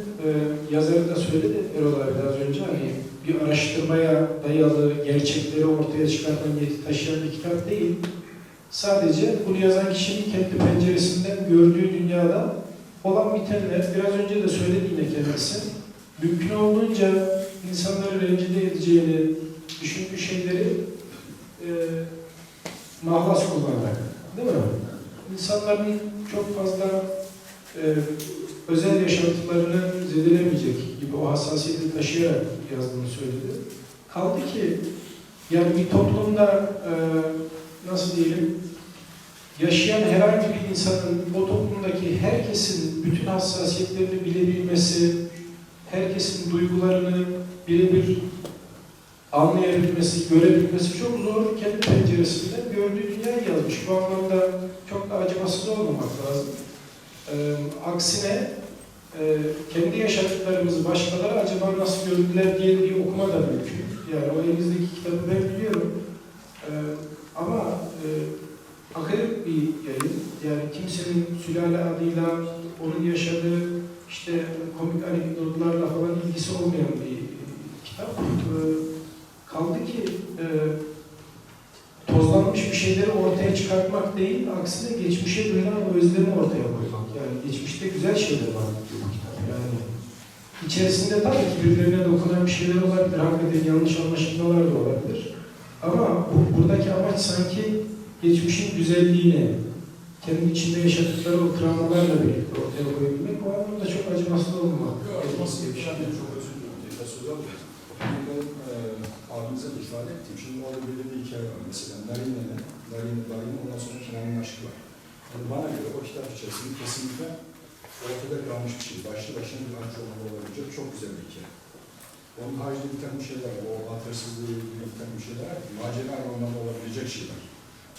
yazarı da söyledi Erol abi biraz önce hani bir araştırmaya dayalı gerçekleri ortaya çıkartan yeti taşıyan bir kitap değil. Sadece bunu yazan kişinin kendi penceresinden gördüğü dünyada olan bitenler, biraz önce de söyledi yine kendisi, mümkün olduğunca insanları rencide edeceğini düşündüğü şeyleri mahlas kullanarak, değil mi? İnsanların çok fazla özel yaşantılarını zedelemeyecek gibi o hassasiyeti taşıyarak yazdığını söyledi. Kaldı ki yani bir toplumda nasıl diyelim yaşayan herhangi bir insanın o toplumdaki herkesin bütün hassasiyetlerini bilebilmesi, herkesin duygularını birebir anlayabilmesi, görebilmesi çok zor. Kendi penceresinden gördüğü dünyayı yazmış. Bu anlamda çok da acımasız olmamak lazım. Aksine kendi yaşadıklarımızı başkaları acaba nasıl gördüler diye bir okuma da mümkün. Yani o elinizdeki kitabı ben biliyorum. Ama akademik bir yayın. Yani kimsenin sülale adıyla onun yaşadığı işte komik anekdotlarla falan ilgisi olmayan bir kitap. Kaldı ki tozlanmış bir şeyleri ortaya çıkartmak değil, aksine geçmişe duyulan özlemi ortaya koymak. Yani geçmişte güzel şeyler var bu kitap. Yani içerisinde tabii ki birbirine dokunan bir şeyler olabilir, hakikaten yanlış anlaşılmalar da olabilir. Ama buradaki amaç sanki geçmişin güzelliğini, kendi içinde yaşadıkları o travmalarla birlikte ortaya koyabilmek, bu anlamda çok acımasız olmamak. Acımasız bir şey değil, çok özür dilerim. Tekrar söz aldım. Abimize de ifade ettim. Şimdi orada böyle bir hikaye var mesela. Narin'le ondan sonra Kenan'ın aşkı var. Yani bana göre o kitap içerisinde kesinlikle ortada kalmış bir şey. Başlı başına bir ancı olmalı olabilecek çok güzel bir hikaye. Onun haricinde bir takım şeyler var. O hatırsızlığı ilgili bir takım şeyler var. Macera romanında olabilecek şeyler.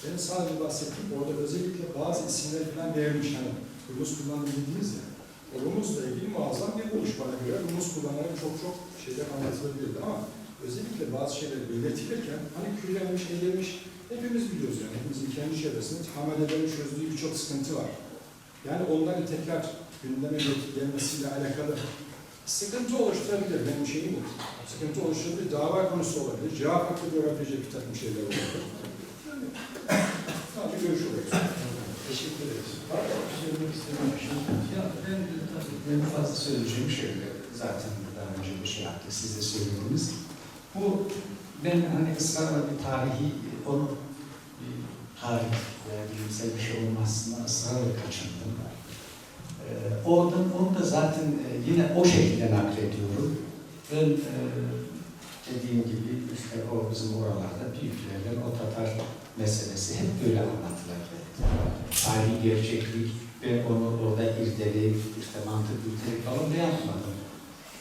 Benim sadece bahsettiğim orada özellikle bazı isimler falan verilmiş. Hani Rumuz kullanım dediğiniz ya. O Rumuz'la ilgili muazzam bir buluş bana göre. Rumuz kullanarak çok şeyler anlatılabilirdi ama özellikle bazı şeyler belirtilirken hani küllenmiş, edilmiş, hepimiz biliyoruz yani. Hepimizin kendi çevresinde tahammül ederek çözdüğü birçok sıkıntı var. Yani onların tekrar gündeme gelmesiyle alakalı sıkıntı oluşturabilir. Benim şeyim bu. Sıkıntı oluşturabilir, dava konusu olabilir, cevap hakkı görebilecek bir takım şeyler olabilir. Yani, sadece görüş olarak. Teşekkür ederiz. Ya ben fazla söyleyeceğim şöyle, zaten daha önce bir şey yaptık, siz de söylediniz. Bu ben hani ısrarla bir tarihi, onu bir tarih veya bilimsel bir şey olmasına ısrarla kaçındım. Onu da zaten yine o şekilde naklediyorum. Ben dediğim gibi işte o bizim oralarda büyüklerden o Tatar meselesi hep böyle anlatılar. Tarihi gerçeklik ve onu orada irdeleyip işte mantık yürüterek falan ne yapmadım.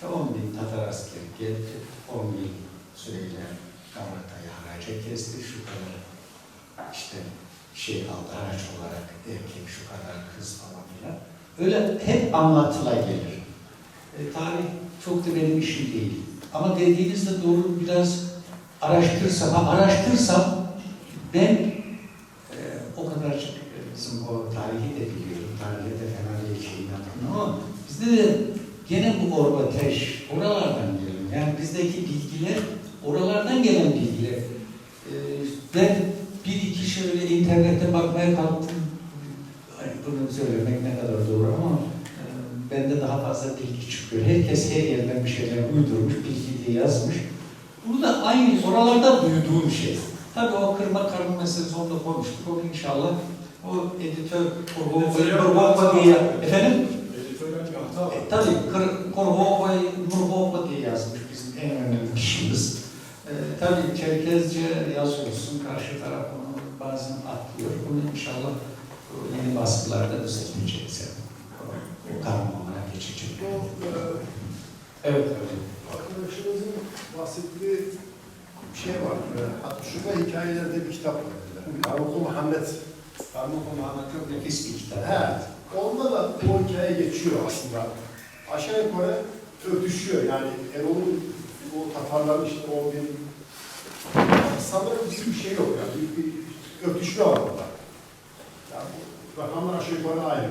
10.000 Tatar askeri geldi, 10.000 süreyle Gavrata'yı haraca kesti, şu kadar işte şey aldı haraç olarak erkek, şu kadar kız falan filan. Öyle hep anlatıla gelir. Tarih çok da benim işim değil. Ama dediğinizde doğru, biraz araştırsam ben o kadarcık bizim o tarihi de biliyorum. Tarihi de fena değil şeyin ama bizde de gene bu Orbateş oralardan geliyor. Yani bizdeki bilgiler oralardan gelen bilgiler. Ben bir iki şöyle internette bakmaya kalktım. Bunu söylemek ne kadar doğru ama bende daha fazla bilgi çıkıyor. Herkes her yerden bir şeyler uydurmuş, bilgi diye yazmış. Bunu da aynı oralarda duyduğum şey. Tabii o kırma karma meselesi, onu da konuştuk. O inşallah o editör Korhova diye efendim? Tabii Korhova diye yazmış bizim en önemli kişimiz. Tabii Çerkezce yazıyorsun, karşı taraf onu bazen atlıyor. Bunu inşallah yeni baskılarda düzelteceğiz. O karmamaya geçecek. Evet. Arkadaşımızın bahsettiği bir şey var. Şurada hikayelerde bir kitap var. Karmuklu Muhammed. Karmuklu Muhammed çok nefis bir kitap. Evet. Onda da o hikaye geçiyor aslında. Aşağı yukarı örtüşüyor. Yani Erol'un o Tatarların işte o bir sanırım bir şey yok. Yani bir örtüşme var orada. Yani rakamlar aşağı yukarı aynı.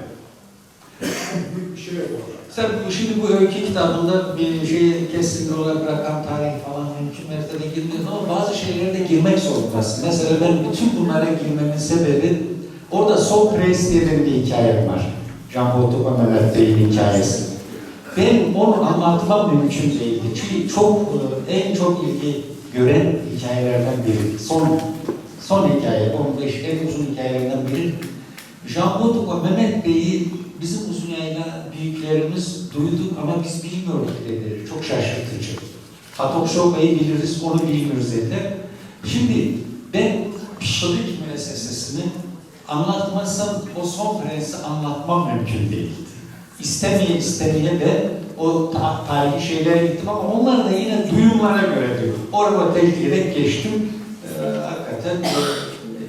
Büyük bir şey yok orada. Sen şimdi bu öykü kitabında bir şeyi kesin olarak rakam, tarih falan mümkün mertebe girmiyorsun ama bazı şeylere de girmek zorundasın. Mesela ben bütün bunlara girmemin sebebi orada Sokrates diye bir hikayem var. Jean-Paul Mehmet Bey'in hikayesi. Ben onu anlatmam mümkün değildi. Çünkü en çok ilgi gören hikayelerden biri. Son hikaye, 15 en uzun hikayelerden biri. Jean-Paul Mehmet Bey'i bizim uzun yayla büyüklerimiz duyduk ama biz bilmiyorduk dediler. Çok şaşırtıcı. Hatok Bey'i biliriz, onu bilmiyoruz dediler. Şimdi ben pişirik müessesesini anlatmazsam o son prensi anlatmam mümkün değildi. İstemeye de o tarihi şeylere gittim ama onlar da yine duyumlara göre diyor. Orada tehlikeye geçtim. Hakikaten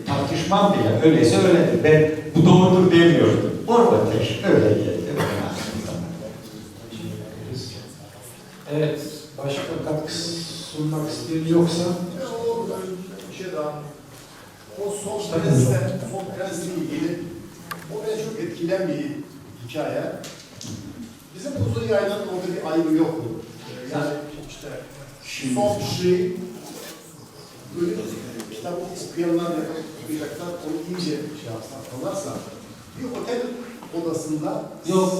tartışmam bile. Öyleyse öyledir. Ben bu doğrudur demiyorum. Orada öyle geldi. Evet, başka katkı sunmak isteyen yoksa? Bir şey daha. O son prensle ilgili o beni çok etkilen bir hikaye. Bizim uzun yaylanın orada bir ayrı yok mu? Yani işte son şey böyle kitabı okuyanlar ya da okuyacaklar onu iyice şey yapsın, anlarsa bir otel odasında Yok,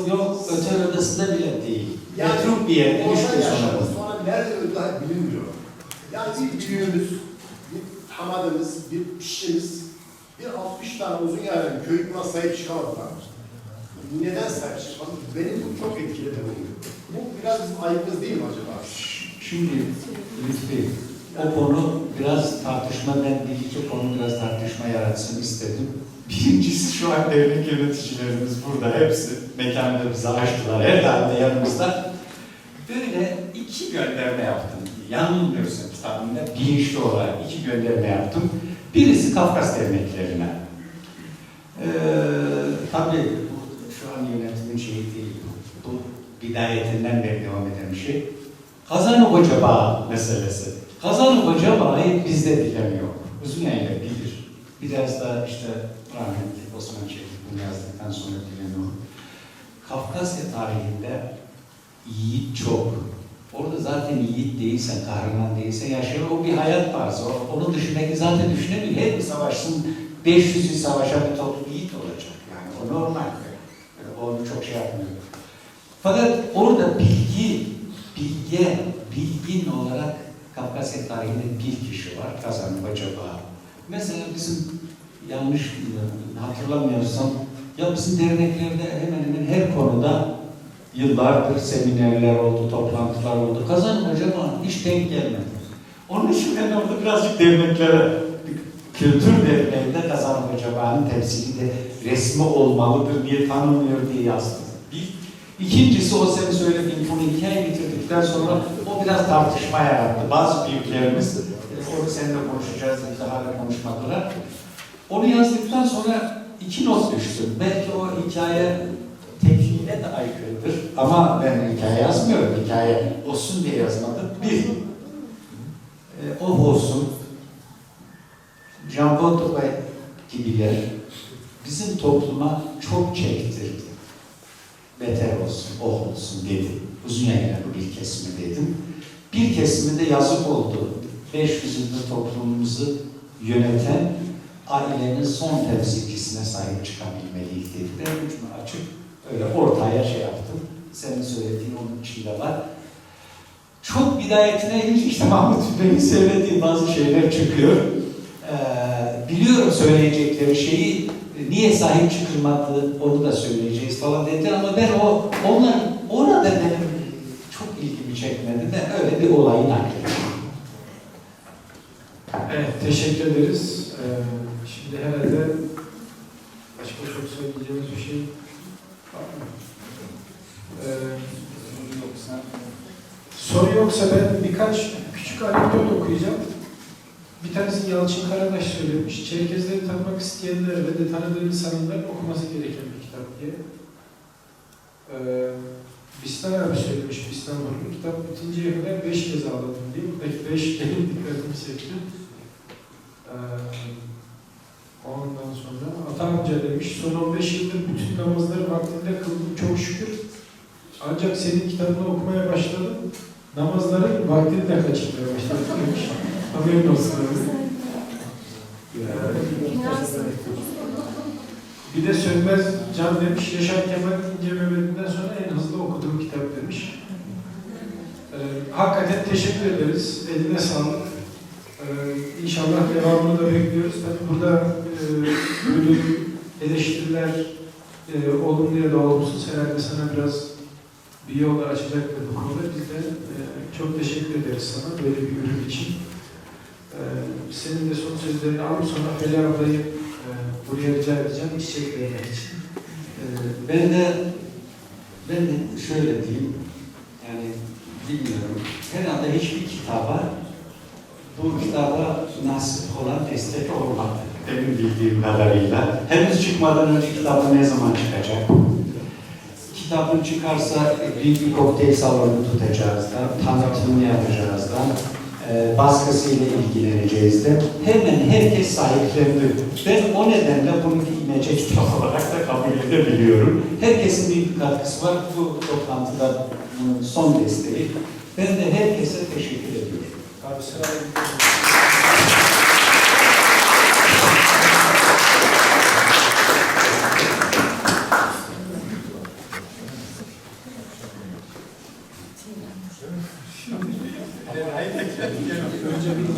otel odasında bile değil. yani Metruk bir yerde, orada 3 gün yaşadı, sonra. sonra nerede öldü daha bilinmiyor. Yani bir büyüğümüz, bir hamadımız, bir pişimiz, bir 60 tane uzun yaylanın köyü buna sahip çıkamadılar. Neden sahip çıkmadı? Beni bu çok etkiledi oluyor. Bu biraz bizim ayıbımız değil mi acaba? Şimdi Lütfi, o konu biraz tartışma, ben bir iki konu biraz tartışma yaratsın istedim. Birincisi şu an devlet yöneticilerimiz burada, hepsi mekanını bize açtılar, her daim de yanımızda. Böyle 2 gönderme yaptım. Yanılmıyorsun kitabımda bilinçli olarak 2 gönderme yaptım. Birisi Kafkas derneklerine. Tabii şu an yönetimin şeyi değil, bu bidayetinden beri devam eden bir şey. Kazanı Bağı meselesi. Kazanı Bağ'ı bizde bilen yok. Uzun yayla bilir. Biraz da işte rahmetli Osman Çelik bunu yazdıktan sonra bilen o. Kafkasya tarihinde yiğit çok. Orada zaten yiğit değilsen, kahraman değilsen yaşayan o bir hayat tarzı. Onun dışındaki zaten düşünemiyor. Her bir savaşsın 500 yıl savaşan bir toplum yiğit olacak. Yani o normal. Onu çok şey yapmıyor. Fakat orada bilgin olarak Kafkasya tarihinde bir kişi var, Kazan Hoca Bağı. Mesela bizim yanlış hatırlamıyorsam, ya bizim derneklerde hemen hemen her konuda yıllardır seminerler oldu, toplantılar oldu. Kazan Hoca Bağı hiç denk gelmedi. Onun için ben orada birazcık derneklere, kültür derneğinde Kazan Hoca Bağı'nın temsilinde resmi olmalıdır diye tanımlıyor diye yazdım. İkincisi, o senin söylediğin konu hikaye bitirdikten sonra o biraz tartışma yarattı. Bazı büyüklerimiz, onu seninle konuşacağız, daha da konuşmadılar. Onu yazdıktan sonra 2 not düştüm. Belki o hikaye tekniğine de aykırıdır ama ben hikaye yazmıyorum, hikaye olsun diye yazmadım. Bir, o olsun, Jean Baudouin gibiler bizim topluma çok çektirdi. Beter olsun, oh olsun dedim. Uzun yayınları bir kesimi dedim. Bir kesimi de yazık oldu. 500 yıldır toplumumuzu yöneten ailenin son temsilcisine sahip çıkabilmeliydik dedi. Ben ucunu açıp öyle ortaya şey yaptım. Senin söylediğin onun içinde var. Çok bidayetine inince işte Mahmut Bey'in söylediği bazı şeyler çıkıyor. Biliyorum söyleyecekleri şeyi, niye sahip çıkılmadı onu da söyleyeceğiz falan dediler ama ben ona da benim çok ilgimi çekmedi. Ben öyle bir olayı naklettim. Evet, teşekkür ederiz. Şimdi herhalde başka çok söyleyeceğimiz bir şey var mı? Soru yoksa ben birkaç küçük anekdot okuyacağım. Bir tanesi Yalçın Karadaş söylemiş. Çerkezleri tanımak isteyenler ve de tanıdığı insanların okuması gereken bir kitap diye. Bistan abi söylemiş, Bistan Hanım. Kitap bitinceye kadar 5 kez ağladım diye. Buradaki 5 benim dikkatimi çekti. Ondan sonra Ata amca demiş, son 15 yıldır bütün namazları vaktinde kıldım çok şükür. Ancak senin kitabını okumaya başladım. Namazların vaktini de kaçırmaya başladım demiş. Haberin olsun abi. Bir de Sönmez Can demiş, Yaşar Kemal İnce Mehmet'inden sonra en hızlı okuduğum kitap demiş. Hakikaten teşekkür ederiz. Eline sağlık. İnşallah devamını da bekliyoruz. Tabii burada böyle eleştiriler olumlu ya da olumsuz herhalde sana biraz bir yol açacaktır bu konuda. Biz de çok teşekkür ederiz sana böyle bir ürün için. Senin de son sözlerini alıp sonra Feli ablayı buraya rica edeceğim çiçek vermek için. Ben de şöyle diyeyim, yani bilmiyorum, herhalde hiçbir kitaba bu kitaba nasip olan destek olmadı. Benim bildiğim kadarıyla. Henüz çıkmadan önce kitabı ne zaman çıkacak? Kitabın çıkarsa bir kokteyl salonu tutacağız da, tanıtımını yapacağız da, baskısıyla ilgileneceğiz de. Hemen herkes sahiplendi. Ben o nedenle bunu bir imece kitap olarak da kabul edebiliyorum. Herkesin bir katkısı var. Bu toplantıda bunun son desteği. Ben de herkese teşekkür ediyorum. Abi sırayla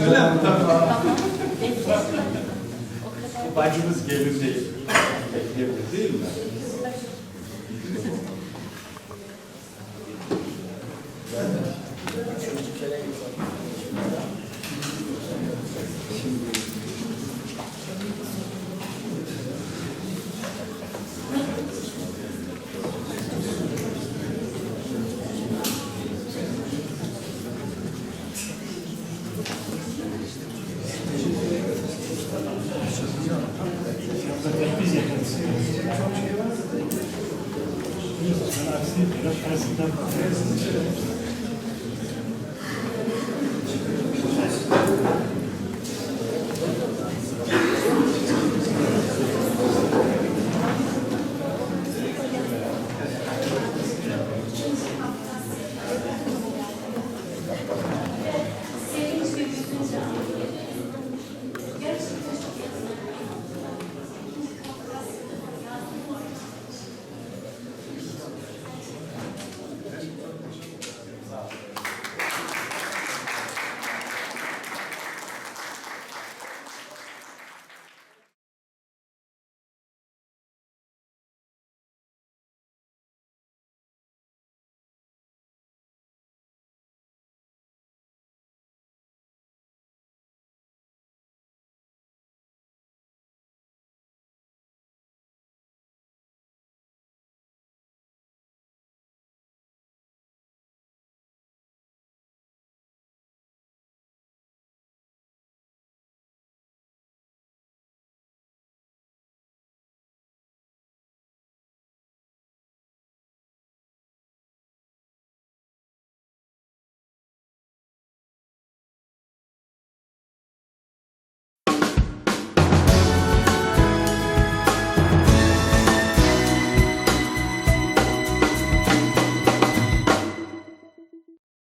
Öyle mi? Bacımız gelir değil. Bekleyebilir değil mi? Biz yaparız.